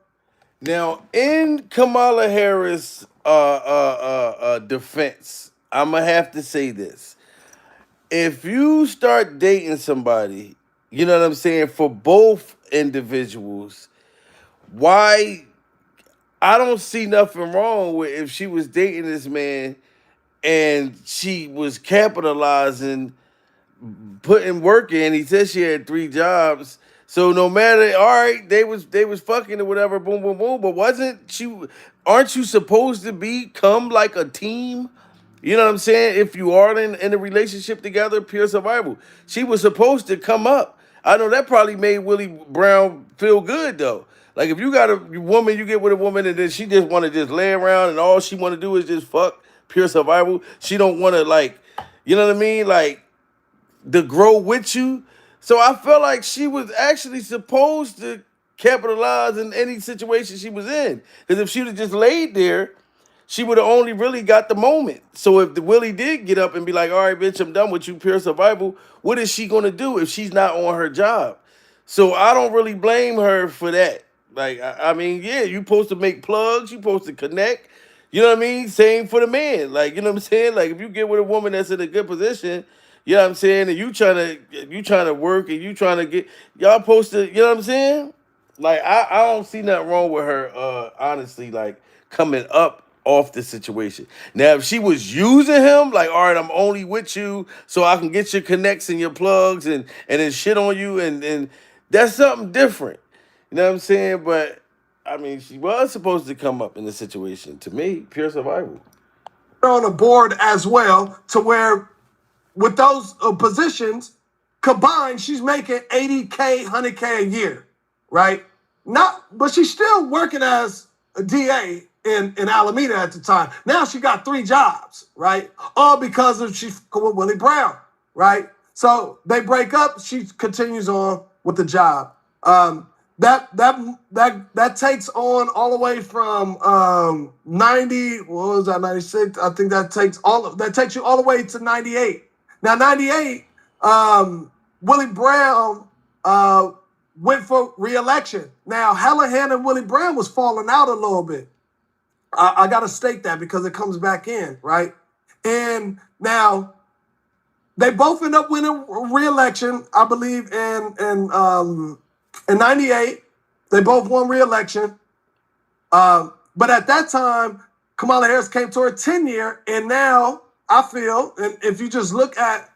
[SPEAKER 1] Now in Kamala Harris defense, I'm gonna have to say this. If you start dating somebody, you know what I'm saying, for both individuals, why I don't see nothing wrong with if she was dating this man and she was capitalizing, putting work in. He said she had 3 jobs. So no matter, all right, they was fucking or whatever, boom, boom, boom. But aren't you supposed to become like a team? You know what I'm saying? If you are in a relationship together, pure survival. She was supposed to come up. I know that probably made Willie Brown feel good though. Like if you got a woman, you get with a woman and then she just want to just lay around and all she want to do is just fuck, pure survival. She don't want to like, you know what I mean? Like to grow with you. So I felt like she was actually supposed to capitalize in any situation she was in. Because if she would have just laid there, she would have only really got the moment. So if the Willie did get up and be like, all right, bitch, I'm done with you, pure survival, what is she gonna do if she's not on her job? So I don't really blame her for that. Like, I mean, yeah, you supposed to make plugs, you supposed to connect. You know what I mean? Same for the man. Like, you know what I'm saying? Like, if you get with a woman that's in a good position, you know what I'm saying, and you trying to work and you trying to get y'all supposed to, you know what I'm saying? Like, I don't see nothing wrong with her, honestly, like coming up off the situation. Now, if she was using him, like, all right, I'm only with you so I can get your connects and your plugs and then shit on you, and that's something different. You know what I'm saying? But I mean, she was supposed to come up in the situation. To me, pure survival.
[SPEAKER 3] On a board as well, to where with those positions combined, she's making $80K, $100K a year, right? But she's still working as a DA in Alameda at the time. Now she got 3 jobs, right? All because of she's with Willie Brown, right? So they break up. She continues on with the job. That takes on all the way from 90. What was that? 96. I think that takes you all the way to 98. Now 98. Willie Brown went for re-election. Now Hallahan and Willie Brown was falling out a little bit. I got to state that because it comes back in, right? And now they both end up winning re-election, I believe, in 98. They both won re-election. But at that time, Kamala Harris came to her 10-year, and now I feel, and if you just look at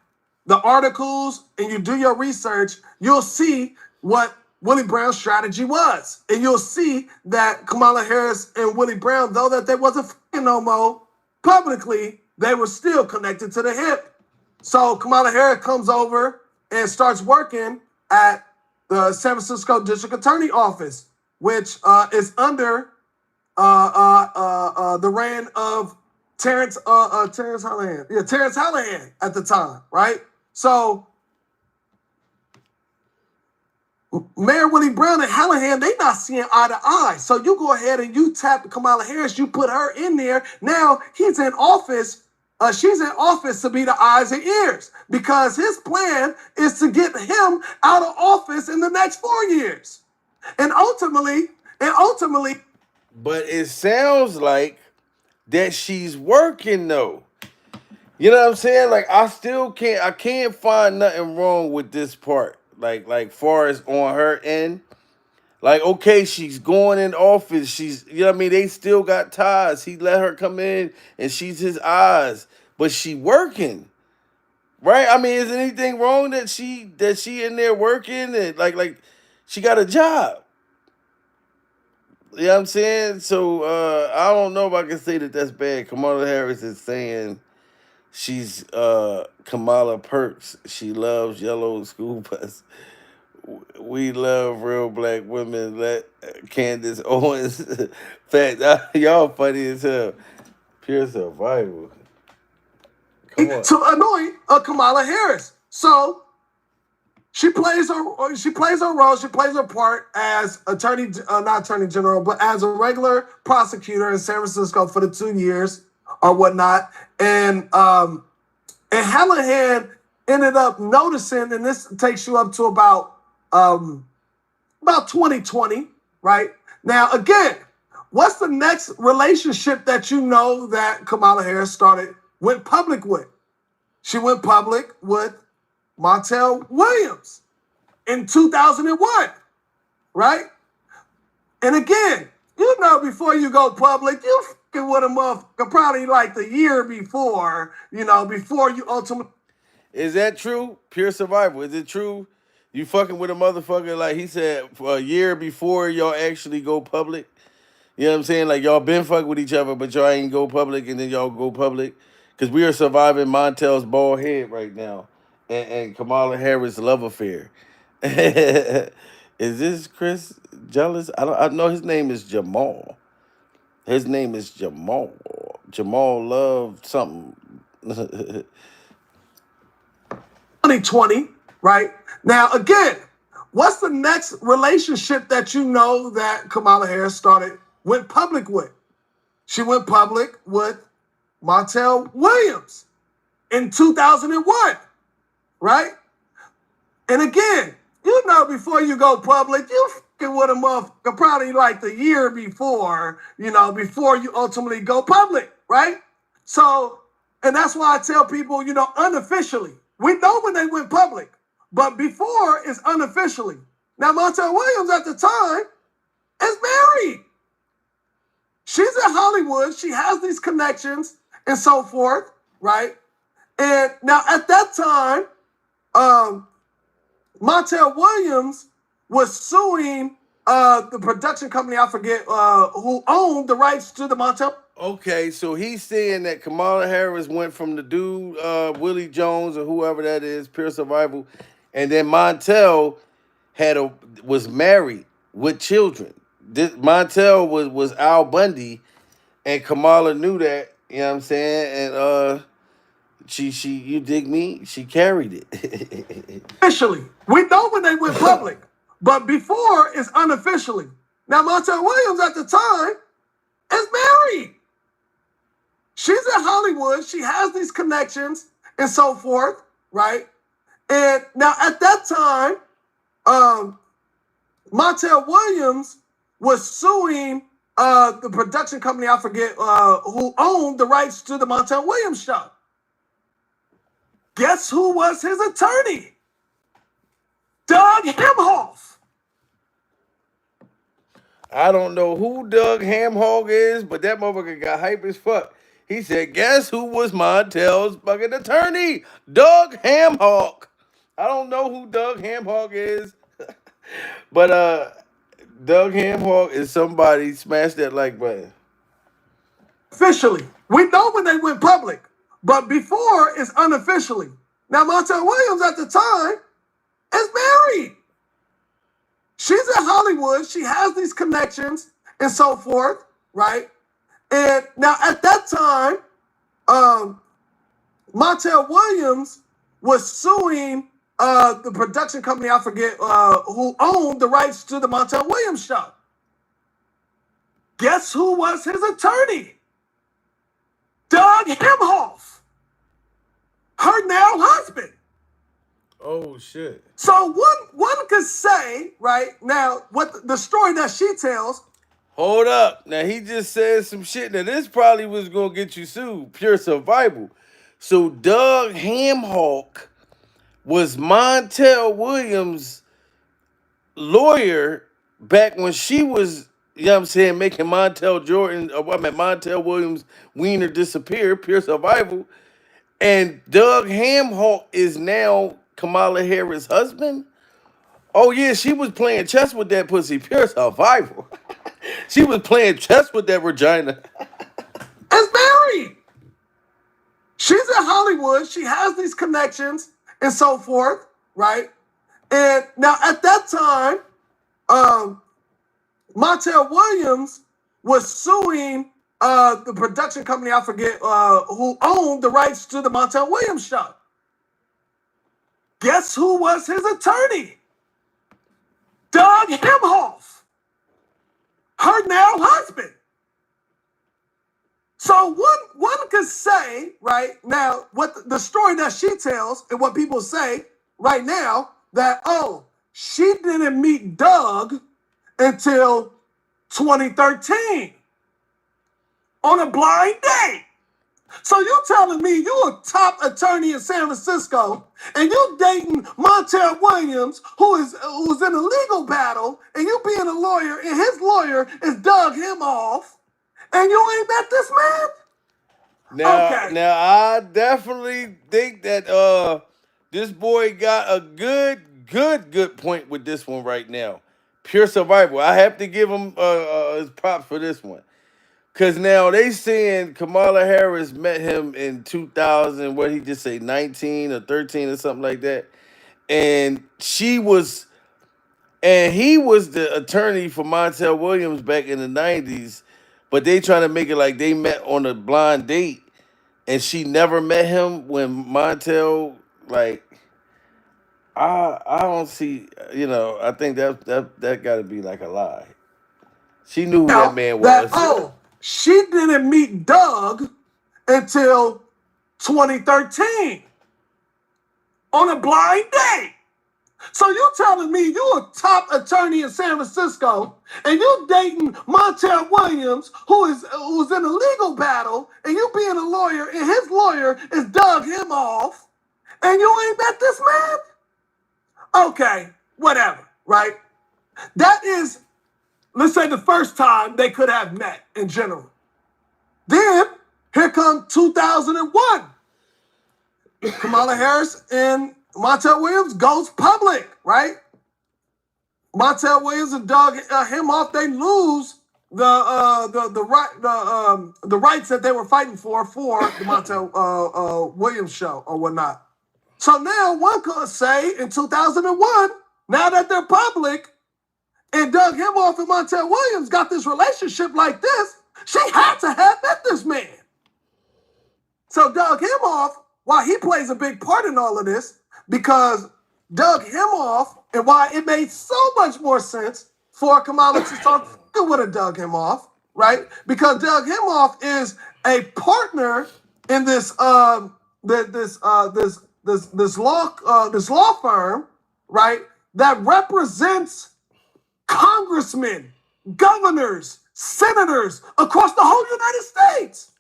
[SPEAKER 3] the articles and you do your research, you'll see what Willie Brown's strategy was. And you'll see that Kamala Harris and Willie Brown, though that they wasn't fucking no more, publicly, they were still connected to the hip. So Kamala Harris comes over and starts working at the San Francisco District Attorney Office, which is under the reign of Terrence Hallahan. Yeah, Terrence Hallahan at the time, right? So Mayor Willie Brown and Hallahan, they not seeing eye to eye. So you go ahead and you tap Kamala Harris, you put her in there. Now he's in office. She's in office to be the eyes and ears because his plan is to get him out of office in the next 4 years. And ultimately,
[SPEAKER 1] But it sounds like that she's working though. You know what I'm saying? Like I can't find nothing wrong with this part. Like far as on her end. Like, okay, she's going in office. She's, you know what I mean? They still got ties. He let her come in and she's his eyes. But she working. Right? I mean, is anything wrong that she in there working and like she got a job? You know what I'm saying? So I don't know if I can say that that's bad. Kamala Harris is saying she's Kamala Perks. She loves yellow school bus. We love real black women. Let Candace Owens. Fact, y'all funny as hell. Pure survival. Come on.
[SPEAKER 3] to annoy Kamala Harris. So she plays her role. She plays her part as not attorney general, but as a regular prosecutor in San Francisco for the 2 years or whatnot. And Hallahan ended up noticing, and this takes you up to about 2020, right? Now, again, what's the next relationship that you know that Kamala Harris went public with? She went public with Montel Williams in 2001, right? And again, you know, before you go public, you fucking with a motherfucker probably like the year before, before you ultimately.
[SPEAKER 1] Is that true? Pure survival. Is it true? You fucking with a motherfucker like he said for a year before y'all actually go public? You know what I'm saying? Like y'all been fucking with each other, but y'all ain't go public, and then y'all go public. Because we are surviving Montel's bald head right now, and Kamala Harris' love affair. Is this Chris jealous? I know his name is Jamal. His name is Jamal. Jamal Love something.
[SPEAKER 3] 2020, right? Now, again, what's the next relationship that you know that Kamala Harris went public with? She went public with Montel Williams in 2001, right? And again, you know, before you go public, you fucking with a motherfucker probably like the year before, before you ultimately go public, right? So, and that's why I tell people, unofficially, we know when they went public, but before is unofficially. Now, Montel Williams at the time is married. She's in Hollywood. She has these connections and so forth, right? And now at that time, Montel Williams was suing the production company, I forget, who owned the rights to the Montel.
[SPEAKER 1] Okay, so he's saying that Kamala Harris went from the dude, Willie Jones or whoever that is, Pure Survival, and then Montel was married with children. Montel was Al Bundy, and Kamala knew that. You know what I'm saying? And she you dig me? She carried it.
[SPEAKER 3] Officially, we know when they went public, but before is unofficially. Now, Montel Williams at the time is married. She's in Hollywood. She has these connections and so forth, right? And now at that time, Montel Williams was suing the production company, I forget, who owned the rights to the Montel Williams show. Guess who was his attorney? Doug Hemhoff.
[SPEAKER 1] I don't know who Doug Hamhog is, but that motherfucker got hype as fuck. He said, guess who was Montel's fucking attorney? Doug Hamhawk. I don't know who Doug Hamhawk is. But Doug Hamhawk is somebody. Smash that like button.
[SPEAKER 3] Officially. We know when they went public, but before is unofficially. Now, Montel Williams at the time is married. She's in Hollywood. She has these connections and so forth, right? And now at that time, Montel Williams was suing the production company, I forget who owned the rights to the Montel Williams show. Guess who was his attorney? Doug Hemhoff, her now husband.
[SPEAKER 1] Oh shit.
[SPEAKER 3] So one could say, right now, what the story that she tells.
[SPEAKER 1] Hold up. Now he just said some shit. Now this probably was gonna get you sued. Pure survival. So Doug Hamhawk was Montel Williams' lawyer back when she was, you know what I'm saying, making Montel Williams Wiener disappear, pure survival. And Doug Hamhawk is now Kamala Harris' husband. Oh yeah, she was playing chess with that pussy, pure survival. She was playing chess with that vagina.
[SPEAKER 3] Is married. She's in Hollywood. She has these connections and so forth, right? And now at that time, Montel Williams was suing the production company, I forget who owned the rights to the Montel Williams show. Guess who was his attorney? Doug Hemhoff, her now husband. So one could say, right now, what the story that she tells and what people say right now, that, oh, she didn't meet Doug until 2013 on a blind date. So you telling me you a top attorney in San Francisco and you dating Montel Williams, who's in a legal battle, and you being a lawyer, and his lawyer is Doug Hemhoff, and you ain't met this man?
[SPEAKER 1] Now I definitely think that this boy got a good point with this one right now. Pure survival. I have to give him his props for this one. Cause now they saying Kamala Harris met him in 2000, what he just say, 19 or 13 or something like that. And he was the attorney for Montel Williams back in the 90s, but they trying to make it like they met on a blind date and she never met him when Montel, like, I don't see, I think that gotta be like a lie. She knew who that man was.
[SPEAKER 3] She didn't meet Doug until 2013 on a blind date. So you telling me you a top attorney in San Francisco and you dating Montel Williams, who's in a legal battle, and you being a lawyer, and his lawyer is Doug Hemhoff, and you ain't met this man? Okay, whatever, right? That is, let's say, the first time they could have met in general. Then, here comes 2001. Kamala Harris and Montel Williams goes public, right? Montel Williams and Doug Hemhoff, they lose the rights that they were fighting for the Montel Williams show or whatnot. So now one could say in 2001, now that they're public, and Doug Hemhoff and Montel Williams got this relationship like this, she had to have met this man. So Doug Hemhoff, why he plays a big part in all of this, because Doug Hemhoff, and why it made so much more sense for Kamala to start with a Doug Hemhoff, right? Because Doug Hemhoff is a partner in this law firm, right? That represents congressmen, governors, senators across the whole United States.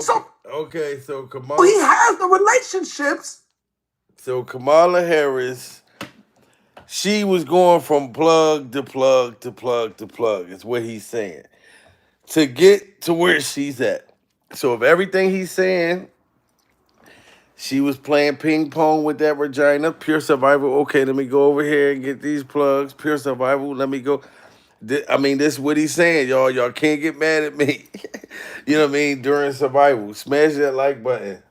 [SPEAKER 1] So Kamala,
[SPEAKER 3] he has the relationships.
[SPEAKER 1] So Kamala Harris, she was going from plug to plug to plug to plug, is what he's saying, to get to where she's at. So if everything he's saying, she was playing ping pong with that vagina, pure survival. Okay, let me go over here and get these plugs, pure survival. Let me go. This is what he's saying, y'all. Y'all can't get mad at me. You know what I mean? During survival, smash that like button.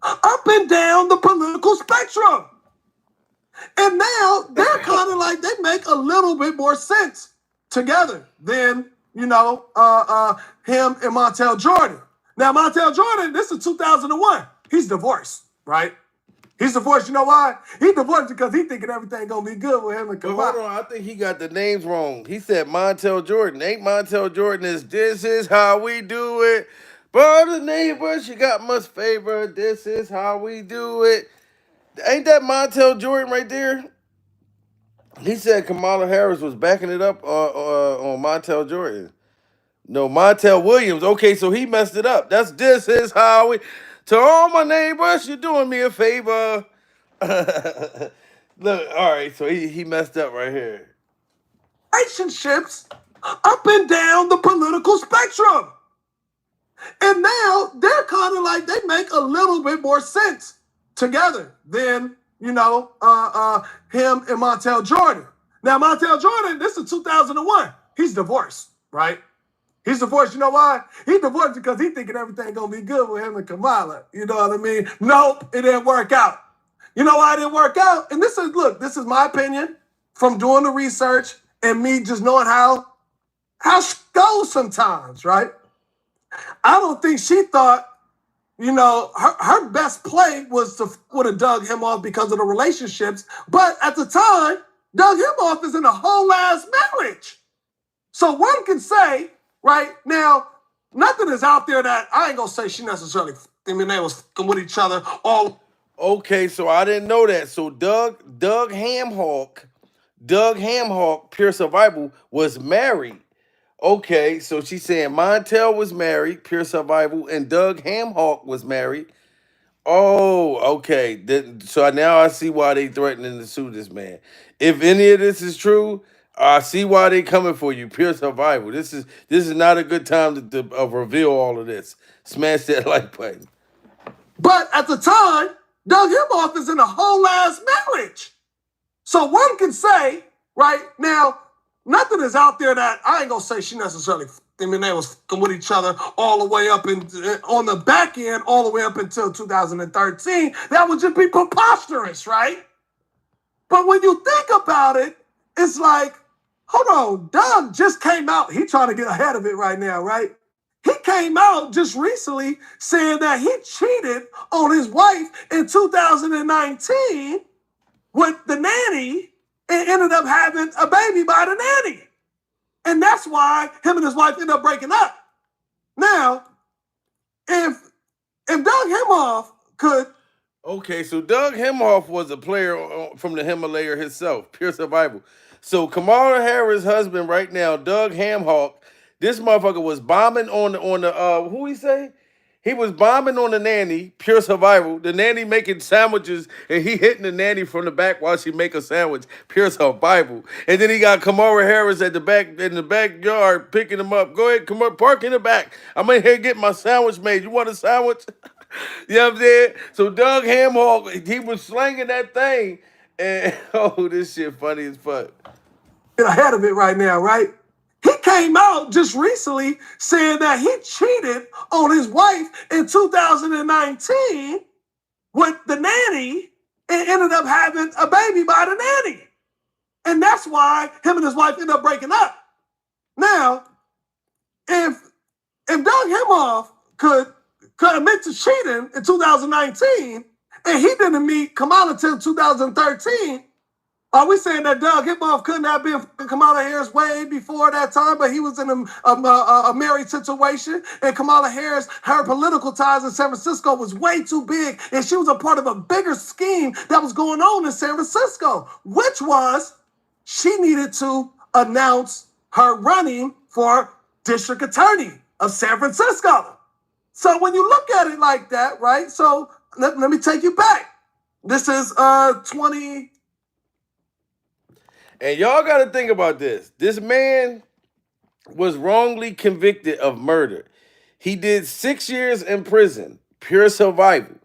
[SPEAKER 3] Up and down the political spectrum. And now they're kind of like, they make a little bit more sense together than, him and Montel Jordan. Now, Montel Jordan, this is 2001. He's divorced, right? He's divorced. You know why? He divorced because he thinking everything gonna be good with him and
[SPEAKER 1] But
[SPEAKER 3] Kamala.
[SPEAKER 1] hold on, I think he got the names wrong. He said Montel Jordan. Ain't Montel Jordan is this is how we do it. But the neighbors you got must favor. This is how we do it. Ain't that Montel Jordan right there? He said Kamala Harris was backing it up on Montel Jordan. No, Montel Williams. Okay, so he messed it up. That's this is how we. To all my neighbors, you're doing me a favor. Look, all right, so he messed up right here.
[SPEAKER 3] Relationships up and down the political spectrum. And now they're kind of like, they make a little bit more sense together than, him and Montel Jordan. Now, Montel Jordan, this is 2001. He's divorced, right? He's divorced. You know why? He divorced because he thinking everything gonna be good with him and Kamala. You know what I mean? Nope, it didn't work out. You know why it didn't work out? And this is my opinion from doing the research and me just knowing how shit goes sometimes, right? I don't think she thought, her best play was would have dug him off because of the relationships. But at the time, dug him off is in a whole ass marriage. So one can say, right now, nothing is out there that I ain't gonna say she necessarily. They was with each other all.
[SPEAKER 1] Okay, so I didn't know that. So Doug Hamhawk, Pure Survival was married. Okay, so she's saying Montel was married, Pure Survival, and Doug Hamhawk was married. Oh, okay. So now I see why they threatening to sue this man. If any of this is true, I see why they coming for you. Pure Survival. This is not a good time to reveal all of this. Smash that like button.
[SPEAKER 3] But at the time, dug him off is in a whole ass marriage. So one can say, right now, nothing is out there that I ain't gonna say she necessarily. They was with each other all the way up on the back end, all the way up until 2013. That would just be preposterous, right? But when you think about it, it's like, hold on, Doug just came out. He trying to get ahead of it right now, right? He came out just recently saying that he cheated on his wife in 2019 with the nanny and ended up having a baby by the nanny. And that's why him and his wife ended up breaking up. Now, if Doug Himoff could.
[SPEAKER 1] Okay, so Doug Himoff was a player from the Himalaya himself, Pure Survival. So Kamala Harris' husband right now, Doug Hamhawk, this motherfucker was bombing on the who he say? He was bombing on the nanny, Pure Survival. The nanny making sandwiches, and he hitting the nanny from the back while she make a sandwich, Pure Survival. And then he got Kamala Harris at the back in the backyard picking him up. Go ahead, come up, park in the back. I'm in here getting my sandwich made. You want a sandwich? You know what I'm saying? So Doug Hamhawk, he was slinging that thing, and oh, this shit funny as fuck.
[SPEAKER 3] Get ahead of it right now, right? He came out just recently saying that he cheated on his wife in 2019 with the nanny and ended up having a baby by the nanny. And that's why him and his wife ended up breaking up. Now, if Doug Himoff could admit to cheating in 2019 and he didn't meet Kamala until 2013, are we saying that Doug Himoff couldn't have been Kamala Harris way before that time, but he was in a married situation, and Kamala Harris, her political ties in San Francisco was way too big, and she was a part of a bigger scheme that was going on in San Francisco, which was she needed to announce her running for district attorney of San Francisco. So when you look at it like that, right? So let me take you back. This is 20.
[SPEAKER 1] And y'all got to think about this. This man was wrongly convicted of murder. He did 6 years in prison, Pure Survival.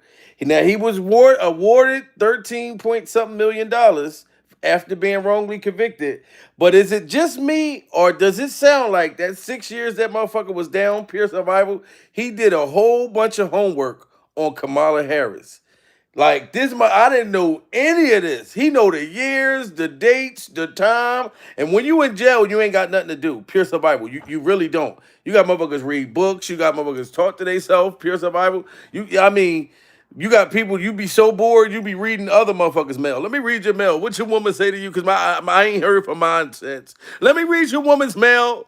[SPEAKER 1] Now, he was awarded 13 point something million dollars after being wrongly convicted. But is it just me, or does it sound like that 6 years that motherfucker was down, Pure Survival, he did a whole bunch of homework on Kamala Harris? Like this, I didn't know any of this. He know the years, the dates, the time, and when you in jail, you ain't got nothing to do. Pure survival. You really don't. You got motherfuckers read books. You got motherfuckers talk to themselves. Pure survival. I mean, you got people. You be so bored. You be reading other motherfuckers' mail. Let me read your mail. What your woman say to you? Cause I ain't heard from mine since. Let me read your woman's mail.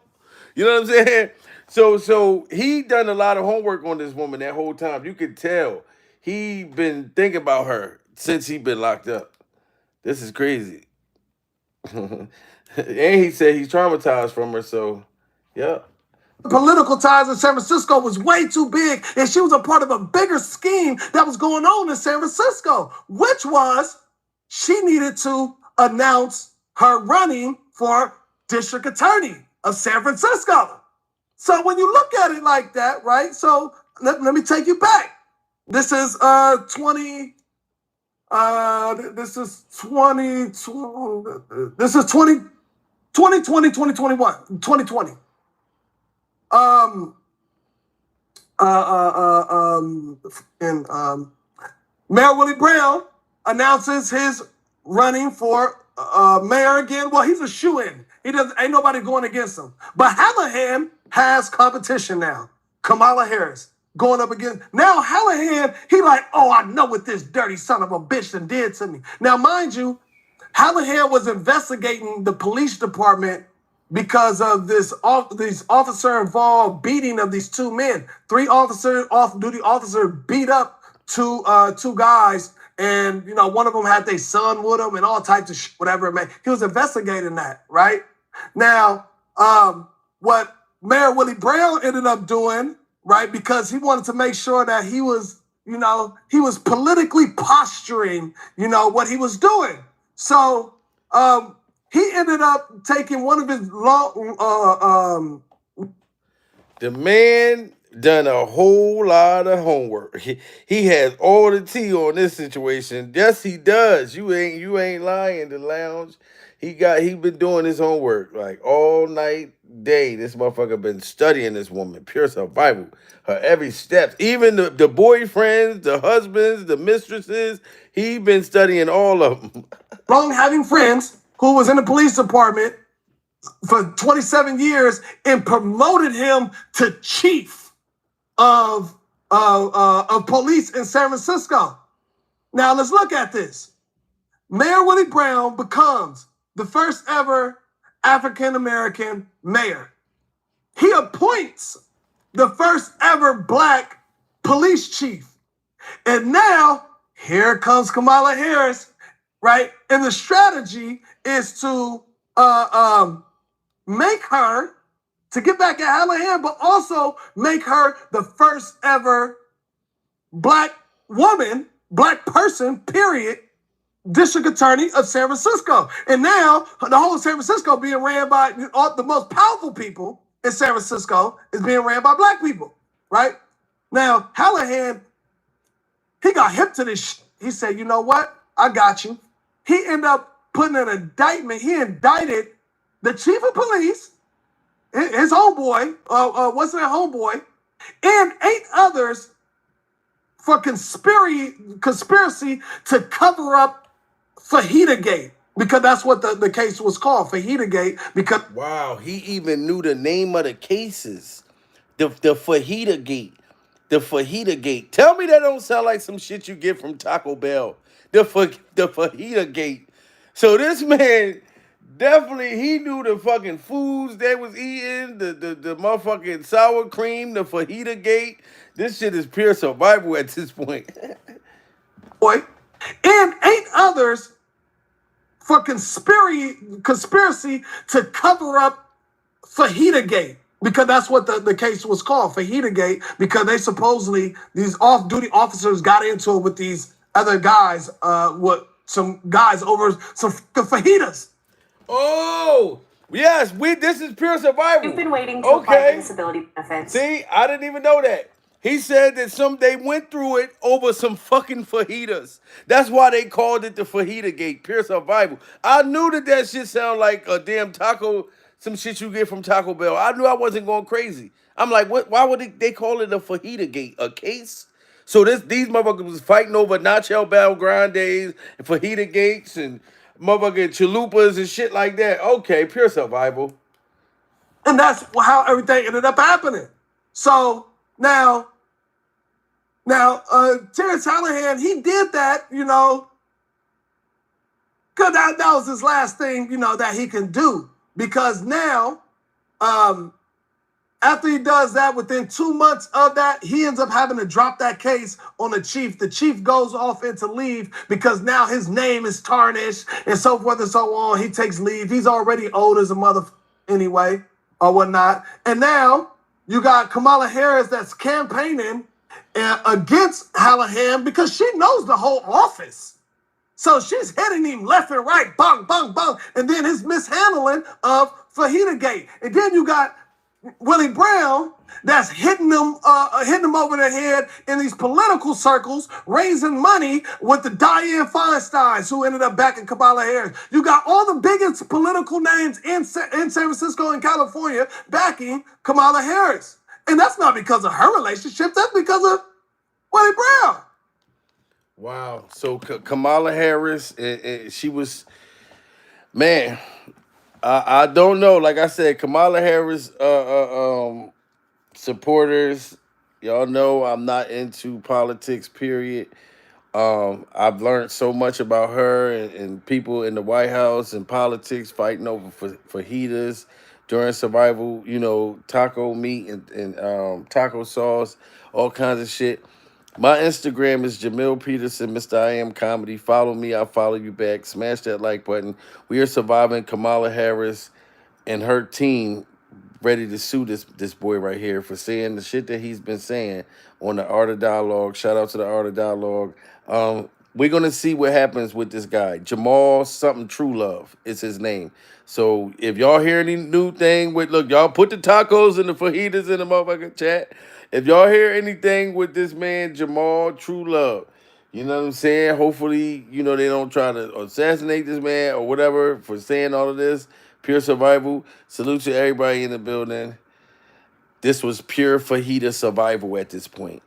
[SPEAKER 1] You know what I'm saying? So he done a lot of homework on this woman that whole time. You could tell he been thinking about her since he been locked up. This is crazy. And he said he's traumatized from her. So, yeah.
[SPEAKER 3] Political ties in San Francisco was way too big, and she was a part of a bigger scheme that was going on in San Francisco, which was she needed to announce her running for district attorney of San Francisco. So when you look at it like that, right? So let me take you back. This is 20. This is 20. This is 2020, 2021, 2020. Mayor Willie Brown announces his running for mayor again. Well, he's a shoo-in. Ain't nobody going against him. But Hallahan has competition now. Kamala Harris going up against. Now Hallahan, he like, oh, I know what this dirty son of a bitch done did to me. Now, mind you, Hallahan was investigating the police department because of this officer-involved beating of these two men. Off-duty officers beat up two guys, and one of them had their son with him and all types of shit, whatever it may. He was investigating that, right? Now, what Mayor Willie Brown ended up doing, right, because he wanted to make sure that he was politically posturing, what he was doing. So, he ended up taking one of his
[SPEAKER 1] The man done a whole lot of homework. He has all the tea on this situation. Yes, he does. You ain't lying. The lounge. He been doing his homework like all night, day. This motherfucker been studying this woman. Pure survival. Her every step. Even the boyfriends, the husbands, the mistresses. He been studying all of them.
[SPEAKER 3] long having friends who was in the police department for 27 years and promoted him to chief of police in San Francisco. Now let's look at this. Mayor Willie Brown becomes the first ever African-American mayor. He appoints the first ever Black police chief. And now here comes Kamala Harris, right? And the strategy is to make her, to get back at Hallahan, but also make her the first ever Black woman, Black person, period, district attorney of San Francisco. And now the whole of San Francisco being ran by the most powerful people in San Francisco is being ran by Black people, right? Now, Hallahan, he got hip to this shit. He said, you know what? I got you. He ended up putting an indictment. He indicted the chief of police, his homeboy, what's that homeboy, and 8 others for conspiracy to cover up Fajita Gate, because that's what the case was called, Fajita Gate. Because
[SPEAKER 1] wow, he even knew the name of the cases, the Fajita Gate, the Fajita Gate. Tell me that don't sound like some shit you get from Taco Bell. The Fajita Gate. So this man definitely, he knew the fucking foods they was eating, the motherfucking sour cream, the Fajita Gate. This shit is pure survival at this point.
[SPEAKER 3] boy, and 8 others for conspiracy to cover up Fajita Gate, because that's what the case was called, Fajita Gate, because they supposedly, these off-duty officers got into it with these other guys, with some guys over some fajitas.
[SPEAKER 1] Oh, yes, this is pure survival.
[SPEAKER 4] You've been waiting to apply for disability benefits.
[SPEAKER 1] See, I didn't even know that. He said that they went through it over some fucking fajitas. That's why they called it the Fajita Gate, pure survival. I knew that shit sounded like a damn taco, some shit you get from Taco Bell. I knew I wasn't going crazy. I'm like, what? Why would they call it a Fajita Gate? A case? So these motherfuckers was fighting over Nacho Belgrandes and Fajita Gates and motherfucking chalupas and shit like that. Okay, pure survival.
[SPEAKER 3] And that's how everything ended up happening. So now, Terrence Callahan, he did that, you know, because that was his last thing, you know, that he can do. Because now, after he does that, within 2 months of that, he ends up having to drop that case on the chief. The chief goes off into leave because now his name is tarnished and so forth and so on. He takes leave. He's already old as a motherfucker anyway, or whatnot. And now you got Kamala Harris that's campaigning against Callahan because she knows the whole office. So she's hitting him left and right, bang, bang, bang. And then his mishandling of Fajita Gate. And then you got Willie Brown that's hitting them over the head in these political circles, raising money with the Dianne Feinsteins who ended up backing Kamala Harris. You got all the biggest political names in San Francisco and California backing Kamala Harris. And that's not because of her relationship. That's because of Willie Brown.
[SPEAKER 1] Wow. So Kamala Harris, she was, man, I don't know. Like I said, Kamala Harris supporters, y'all know I'm not into politics, period. I've learned so much about her and people in the White House and politics fighting over fajitas during survival, you know, taco meat and taco sauce, all kinds of shit. My Instagram is Jamil Peterson, Mr. I Am Comedy. Follow me, I'll follow you back. Smash that like button. We are surviving Kamala Harris and her team ready to sue this boy right here for saying the shit that he's been saying on the Art of Dialogue. Shout out to the Art of Dialogue. We're going to see what happens with this guy. Jamal something True Love is his name. So if y'all hear any new thing with, look, y'all put the tacos and the fajitas in the motherfucking chat. If y'all hear anything with this man, Jamal True Love, you know what I'm saying? Hopefully, you know, they don't try to assassinate this man or whatever for saying all of this. Pure survival. Salute to everybody in the building. This was pure fajita survival at this point.